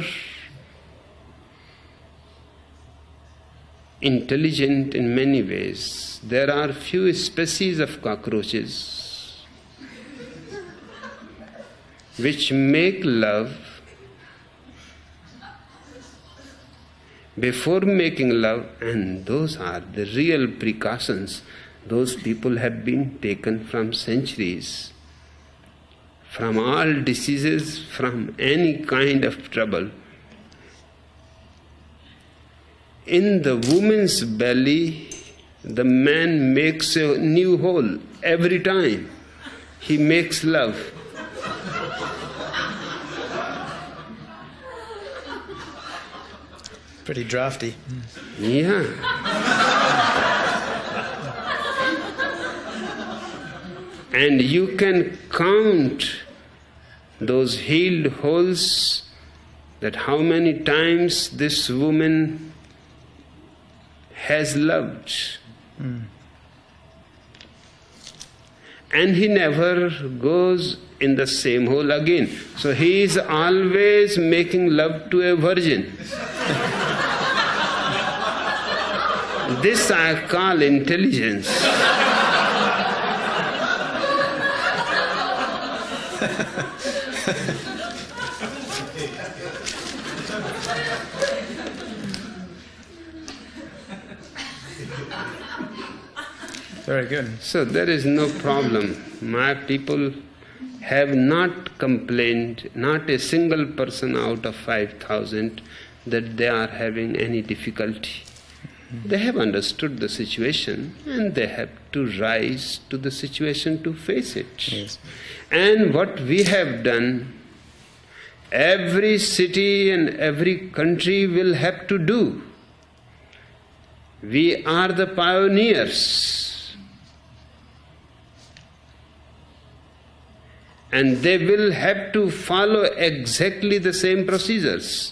intelligent in many ways. There are few species of cockroaches which make love. Before making love, and those are the real precautions. Those people have been taken from centuries, from all diseases, from any kind of trouble. In the woman's belly, the man makes a new hole every time he makes love. Pretty drafty. Yeah. And you can count those healed holes, that how many times this woman has loved. And he never goes in the same hole again. So he is always making love to a virgin. This I call intelligence. Very good. So there is no problem. My people have not complained, not a single person out of 5,000, that they are having any difficulty. They have understood the situation and they have to rise to the situation to face it. Yes. And what we have done, every city and every country will have to do. We are the pioneers. And they will have to follow exactly the same procedures.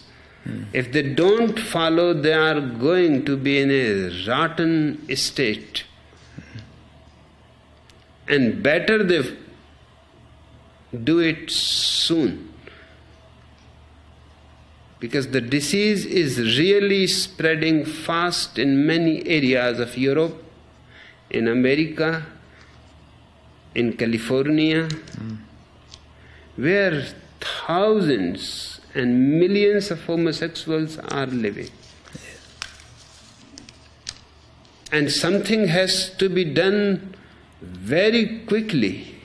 If they don't follow, they are going to be in a rotten state. And better they do it soon. Because the disease is really spreading fast in many areas of Europe, in America, in California, where thousands and millions of homosexuals are living. And something has to be done very quickly.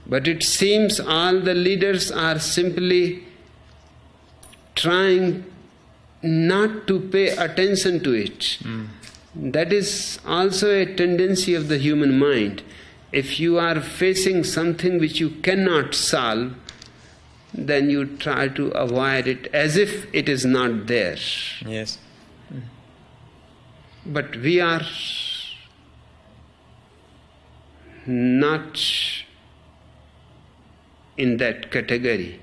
But it seems all the leaders are simply trying not to pay attention to it. That is also a tendency of the human mind. If you are facing something which you cannot solve, then you try to avoid it as if it is not there. Yes. But we are not in that category.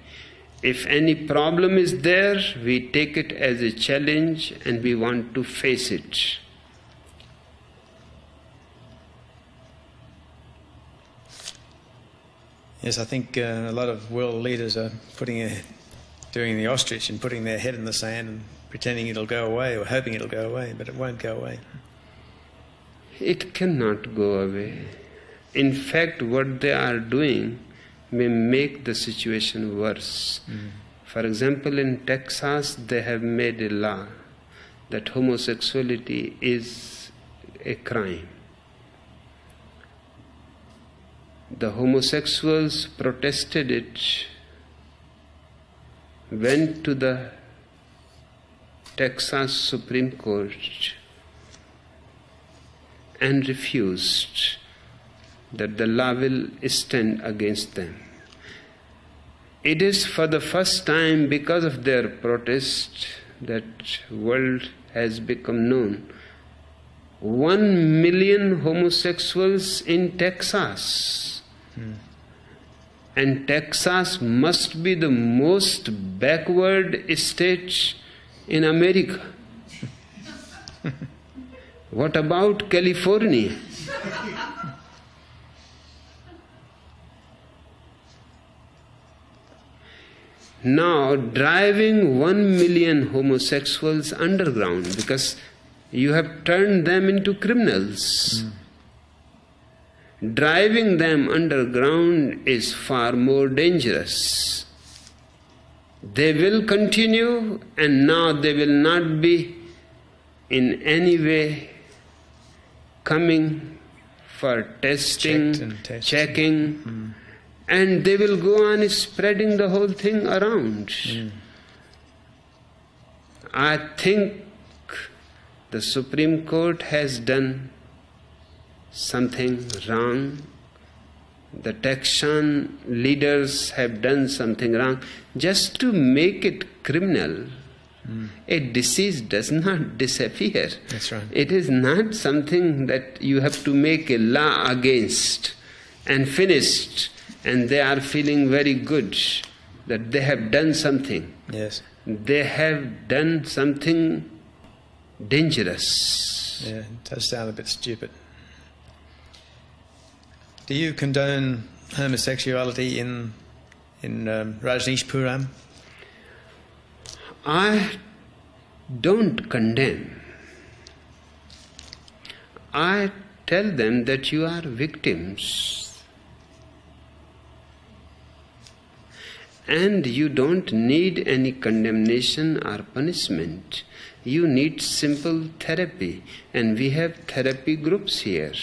If any problem is there, we take it as a challenge and we want to face it. Yes, I think a lot of world leaders are doing the ostrich and putting their head in the sand and pretending it'll go away or hoping it'll go away, but it won't go away. It cannot go away. In fact, what they are doing may make the situation worse. For example, in Texas, they have made a law that homosexuality is a crime. The homosexuals protested it, went to the Texas Supreme Court and refused that the law will stand against them. It is for the first time because of their protest that world has become known. 1 million homosexuals in Texas. And Texas must be the most backward state in America. What about California? Now, driving 1 million homosexuals underground because you have turned them into criminals. Driving them underground is far more dangerous. They will continue, and now they will not be in any way coming for testing, checking, and they will go on spreading the whole thing around. I think the Supreme Court has done something wrong. The Texan leaders have done something wrong. Just to make it criminal, a disease does not disappear. That's right. It is not something that you have to make a law against and finished, and they are feeling very good that they have done something. Yes. They have done something dangerous. Yeah, it does sound a bit stupid. Do you condone homosexuality in Rajneeshpuram? I don't condemn. I tell them that you are victims. And you don't need any condemnation or punishment. You need simple therapy. And we have therapy groups here,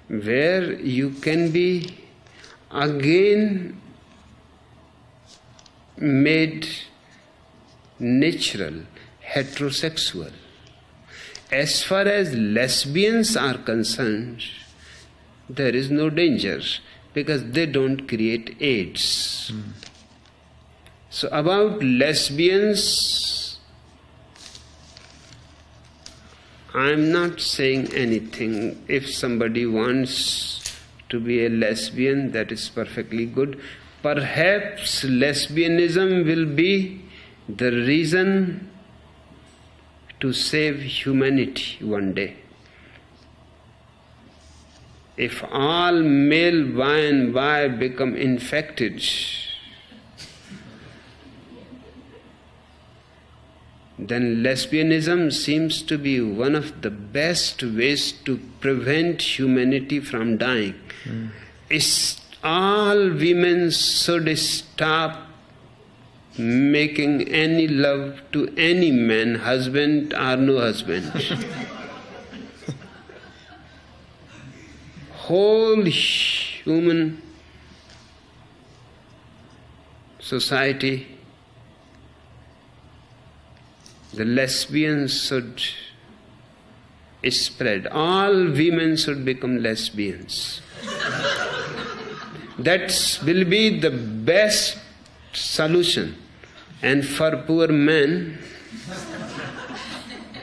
where you can be again made natural, heterosexual. As far as lesbians are concerned, there is no danger because they don't create AIDS. So about lesbians, I am not saying anything. If somebody wants to be a lesbian, that is perfectly good. Perhaps lesbianism will be the reason to save humanity one day. If all male by and by become infected, then lesbianism seems to be one of the best ways to prevent humanity from dying. All women should stop making any love to any man, husband or no husband. Whole human society, the lesbians should spread. All women should become lesbians. That will be the best solution. And for poor men,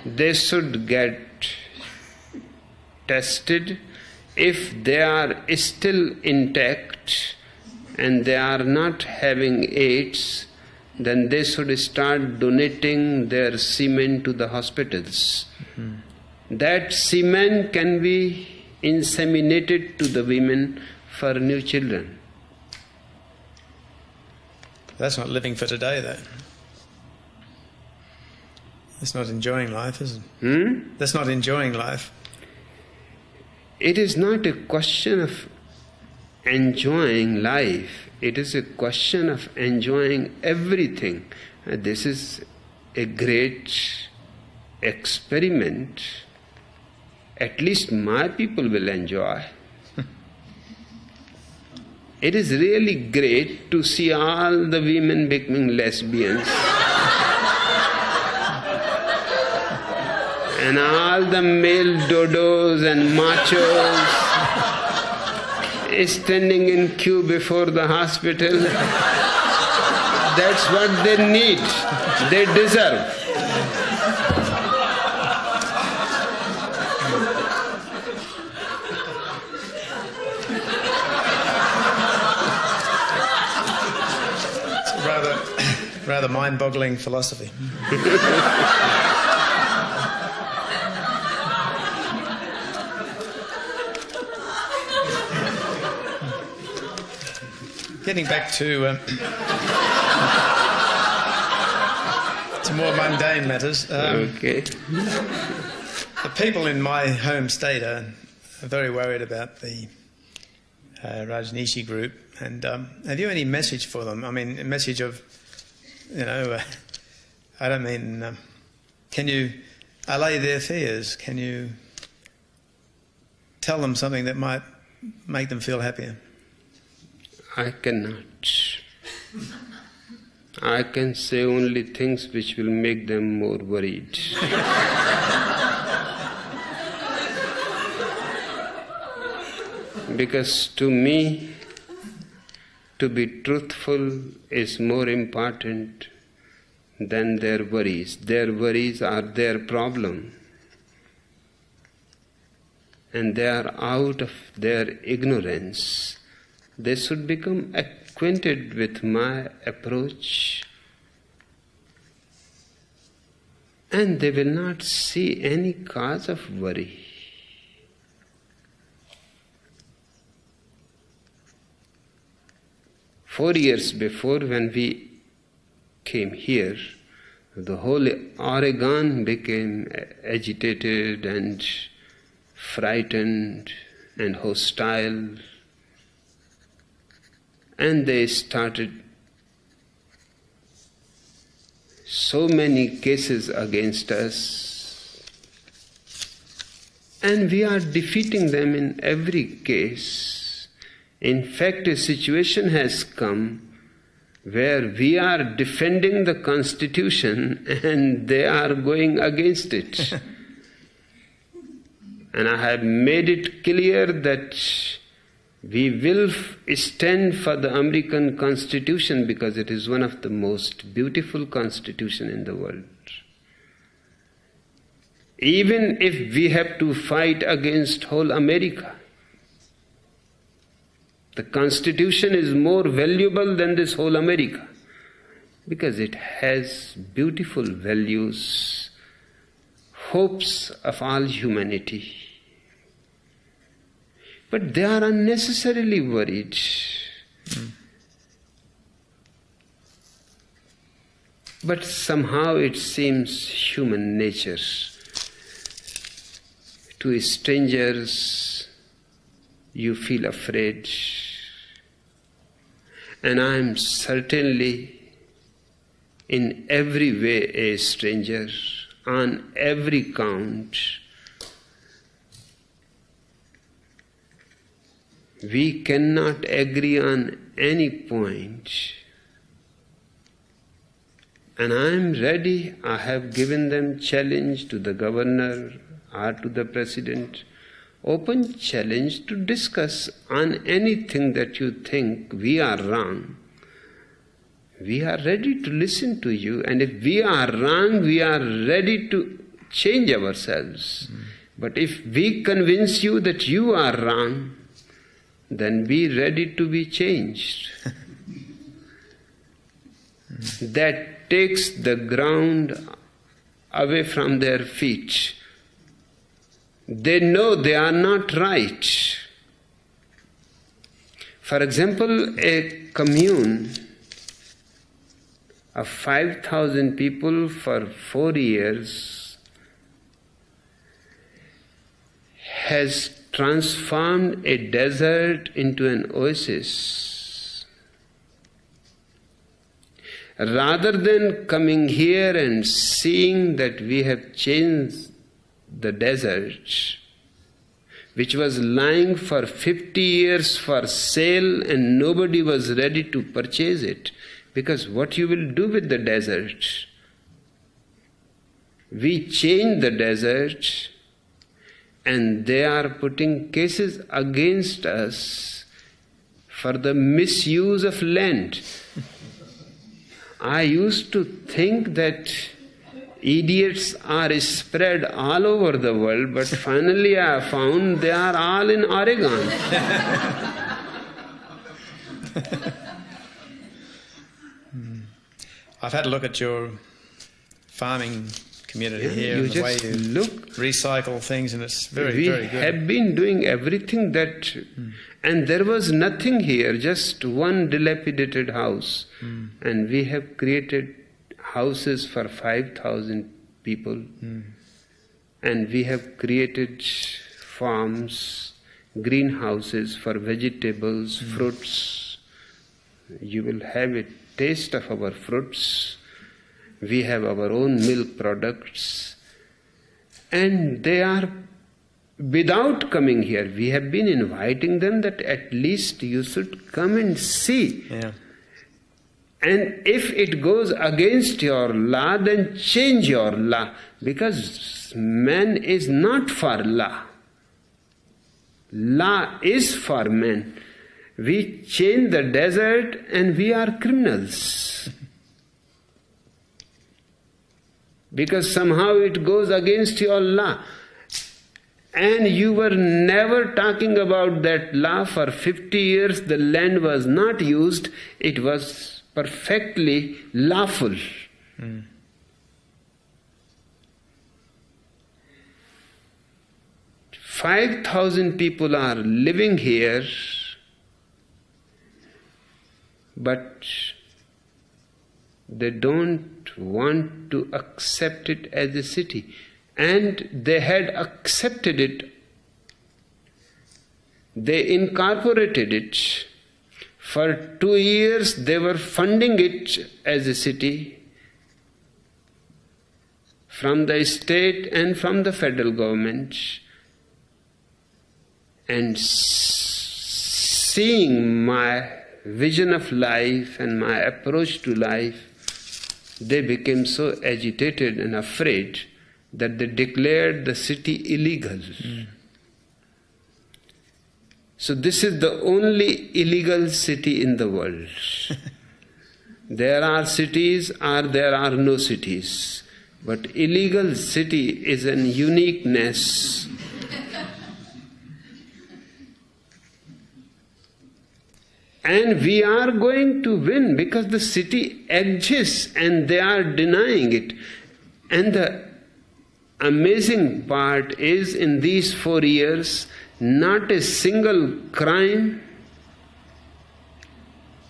they should get tested. If they are still intact and they are not having AIDS, then they should start donating their semen to the hospitals. That semen can be inseminated to the women for new children. That's not living for today, though. That's not enjoying life, is it? That's not enjoying life. It is not a question of enjoying life. It is a question of enjoying everything. This is a great experiment. At least my people will enjoy. It is really great to see all the women becoming lesbians. And all the male dodos and machos standing in queue before the hospital. That's what they need. They deserve. It's rather mind-boggling philosophy. Getting back to more mundane matters. Okay. The people in my home state are very worried about the Rajneeshi group. And have you any message for them? I mean, a message of, I don't mean, can you allay their fears? Can you tell them something that might make them feel happier? I cannot. I can say only things which will make them more worried. Because to me, to be truthful is more important than their worries. Their worries are their problem. And they are out of their ignorance. They should become acquainted with my approach, and they will not see any cause of worry. Four years before, when we came here, the whole Oregon became agitated and frightened and hostile. and they started so many cases against us, and we are defeating them in every case. In fact, a situation has come where we are defending the Constitution and they are going against it. And I have made it clear that we will stand for the American Constitution because it is one of the most beautiful constitutions in the world. Even if we have to fight against whole America, the Constitution is more valuable than this whole America because it has beautiful values, hopes of all humanity. But they are unnecessarily worried. But somehow it seems human nature. To strangers, you feel afraid. And I am certainly in every way a stranger, on every count. We cannot agree on any point. And I am ready. I have given them challenge to the governor or to the president. Open challenge to discuss on anything that you think we are wrong. We are ready to listen to you, and if we are wrong, we are ready to change ourselves. But if we convince you that you are wrong, then be ready to be changed. That takes the ground away from their feet. They know they are not right. For example, a commune of 5,000 people for 4 years has transformed a desert into an oasis. Rather than coming here and seeing that we have changed the desert, which was lying for 50 years for sale and nobody was ready to purchase it, because what you will do with the desert? We change the desert and they are putting cases against us for the misuse of land. I used to think that idiots are spread all over the world, but finally I found they are all in Oregon. I've had a look at your farming community here, you and the way just you look, recycle things, and it's very, we very good. have been doing everything that, and there was nothing here, just one dilapidated house, and we have created houses for 5,000 people, and we have created farms, greenhouses for vegetables, fruits. You will have a taste of our fruits. We have our own milk products, and they are, without coming here, we have been inviting them that at least you should come and see. Yeah. And if it goes against your law, then change your law, because man is not for law. Law is for man. We change the desert and we are criminals. Because somehow it goes against your law. And you were never talking about that law for 50 years. The land was not used. It was perfectly lawful. 5,000 people are living here, but they don't want to accept it as a city. And they had accepted it. They incorporated it For 2 years they were funding it as a city from the state and from the federal government. And seeing my vision of life and my approach to life, they became so agitated and afraid that they declared the city illegal. So this is the only illegal city in the world. There are cities or there are no cities. But illegal city is an uniqueness. And we are going to win because the city exists and they are denying it. And the amazing part is, in these 4 years, not a single crime,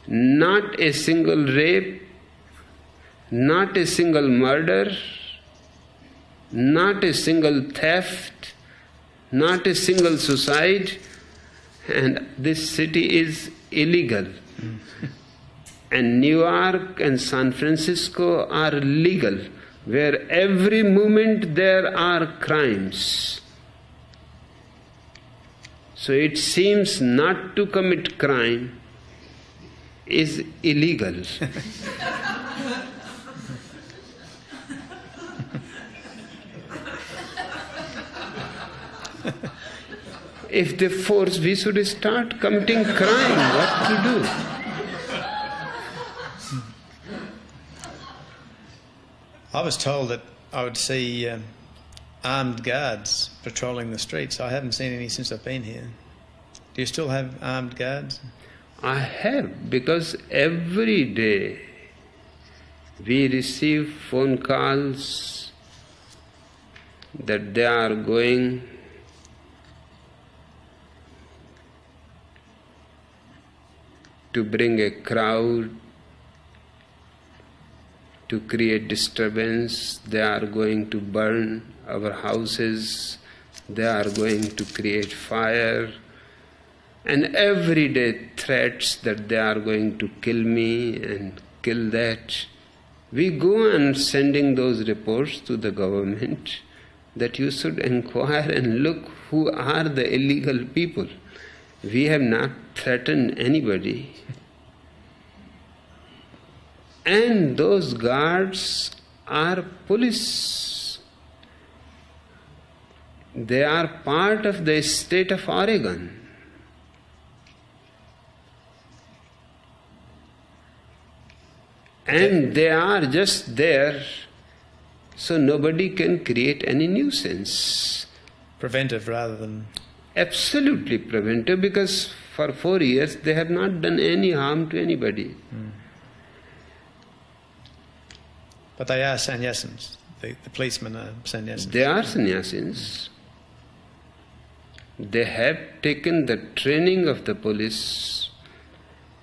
not a single rape, not a single murder, not a single theft, not a single suicide, and this city is illegal. And New York and San Francisco are legal, where every moment there are crimes. So it seems not to commit crime is illegal. If they force, we should start committing crime. What to do? I was told that I would see armed guards patrolling the streets. I haven't seen any since I've been here. Do you still have armed guards? I have, because every day we receive phone calls that they are going to bring a crowd, to create disturbance. They are going to burn our houses. They are going to create fire. And every day threats that they are going to kill me and kill that. We go on sending those reports to the government that you should inquire and look who are the illegal people. We have not threatened anybody. And those guards are police. They are part of the state of Oregon. And they are just there, so nobody can create any nuisance. Preventive rather than... Absolutely preventive, because for 4 years they have not done any harm to anybody. But they are sannyasins. The policemen are sannyasins. They are sannyasins. They have taken the training of the police,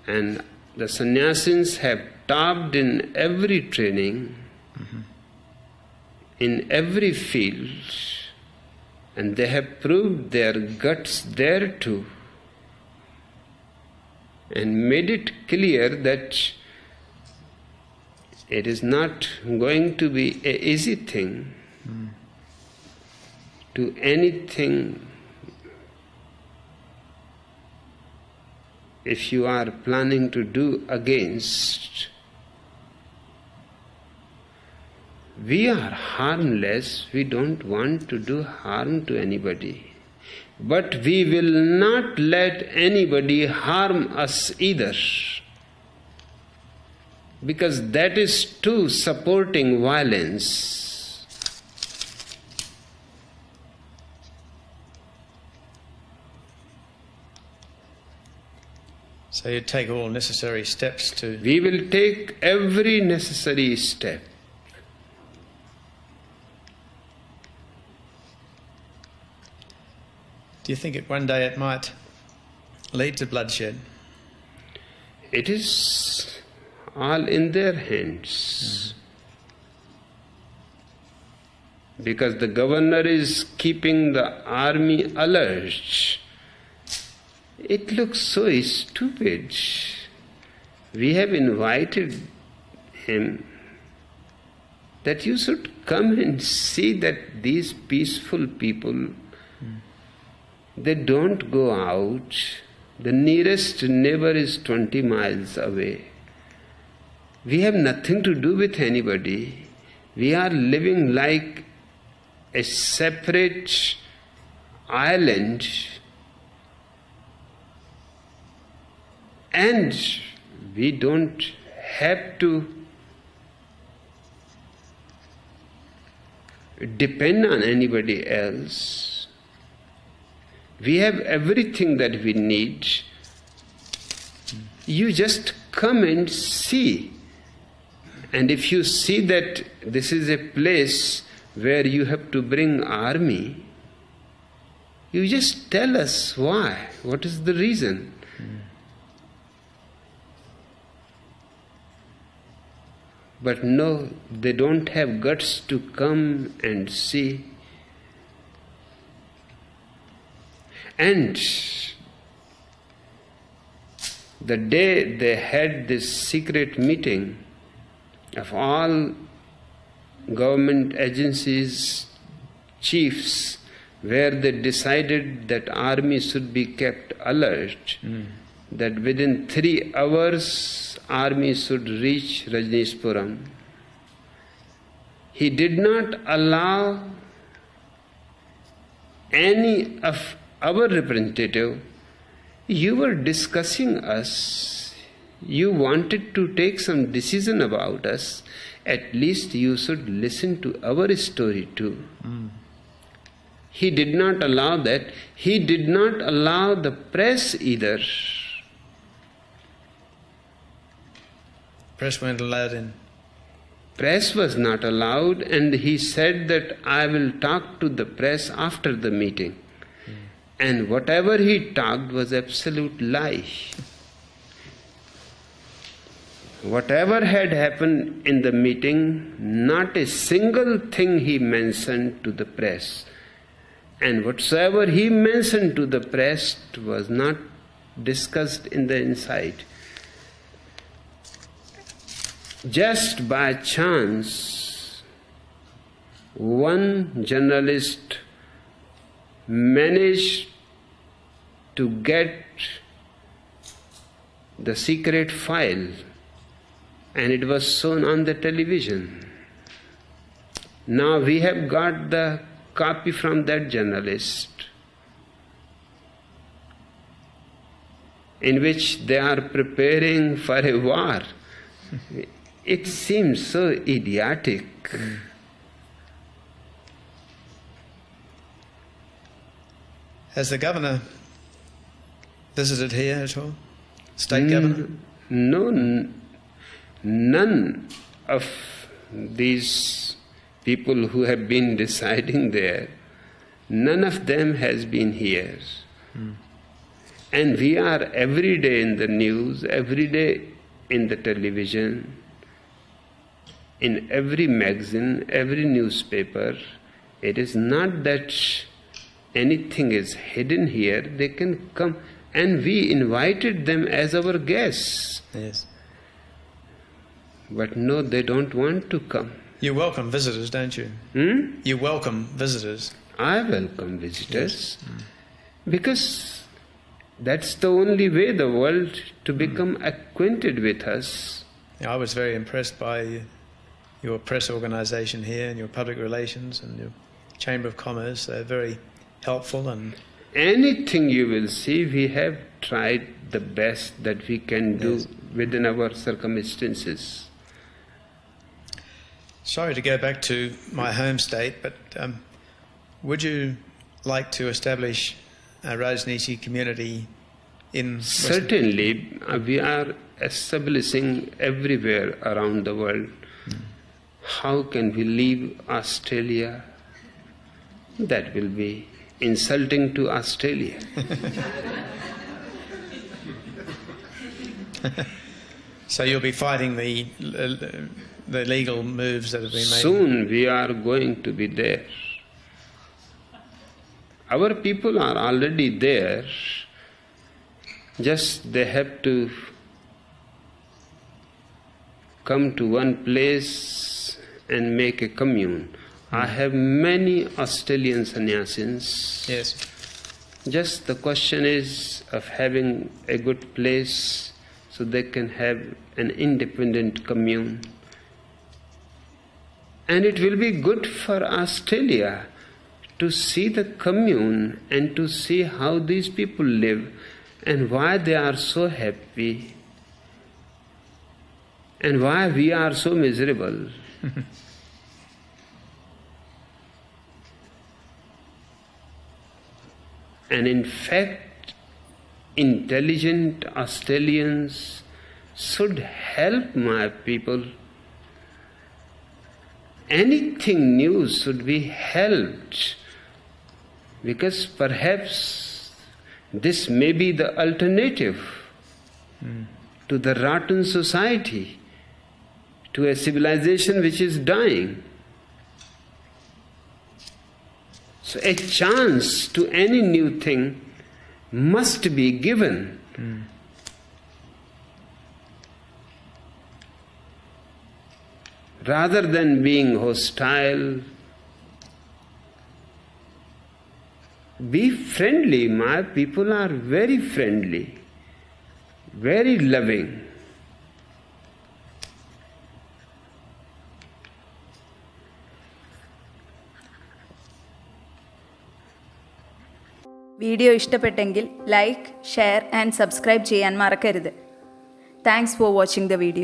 and the sannyasins have topped in every training, in every field, and they have proved their guts there too, and made it clear that it is not going to be an easy thing to anything. If you are planning to do against, we are harmless, we don't want to do harm to anybody. But we will not let anybody harm us either, because that is too supporting violence. So you take all necessary steps to... We will take every necessary step. Do you think one day it might lead to bloodshed? It is all in their hands. Because the governor is keeping the army alert. It looks so stupid we have invited him that you should come and see that these peaceful people, they don't go out. The nearest neighbor is 20 miles away. We have nothing to do with anybody. We are living like a separate island, and we don't have to depend on anybody else. We have everything that we need. You just come and see. And if you see that this is a place where you have to bring army, you just tell us why. What is the reason? But no, they don't have guts to come and see. And the day they had this secret meeting of all government agencies, chiefs, where they decided that army should be kept alert, that within 3 hours army should reach Rajneeshpuram. He did not allow any of our representative. You were discussing us. You wanted to take some decision about us. At least you should listen to our story too. He did not allow that. He did not allow the press either. Press weren't allowed in. Press was not allowed, and he said that I will talk to the press after the meeting. And whatever he talked was absolute lie. Whatever had happened in the meeting, not a single thing he mentioned to the press. And whatsoever he mentioned to the press was not discussed in the inside. Just by chance, one journalist managed to get the secret file, and it was shown on the television. Now we have got the copy from that journalist, in which they are preparing for a war. It seems so idiotic. Has the governor visited here at all? State governor? No, none of these people who have been residing there, none of them has been here. And we are every day in the news, every day in the television, in every magazine, every newspaper. It is not that anything is hidden here. They can come, and we invited them as our guests. Yes. But no, they don't want to come. You welcome visitors, don't you? You welcome visitors. I welcome visitors, because that's the only way the world to become acquainted with us. I was very impressed by your press organisation here and your public relations and your Chamber of Commerce. They're very helpful. And anything you will see, we have tried the best that we can do within our circumstances. Sorry to go back to my home state, but would you like to establish a Rajneeshi community in Certainly, we are establishing everywhere around the world. How can we leave Australia? That will be insulting to Australia. So you'll be fighting the legal moves that have been made? Soon we are going to be there. Our people are already there. Just they have to come to one place and make a commune. I have many Australian sannyasins. Yes. Just the question is of having a good place so they can have an independent commune. And it will be good for Australia to see the commune and to see how these people live and why they are so happy and why we are so miserable. And in fact, intelligent Australians should help my people. Anything new should be helped, because perhaps this may be the alternative to the rotten society, to a civilization which is dying. So a chance to any new thing must be given. Rather than being hostile, be friendly. My people are very friendly, very loving. Video ഇഷ്ടപ്പെട്ടെങ്കിൽ like, share and subscribe ചെയ്യാൻ മറക്കരുത്. Thanks for watching the video.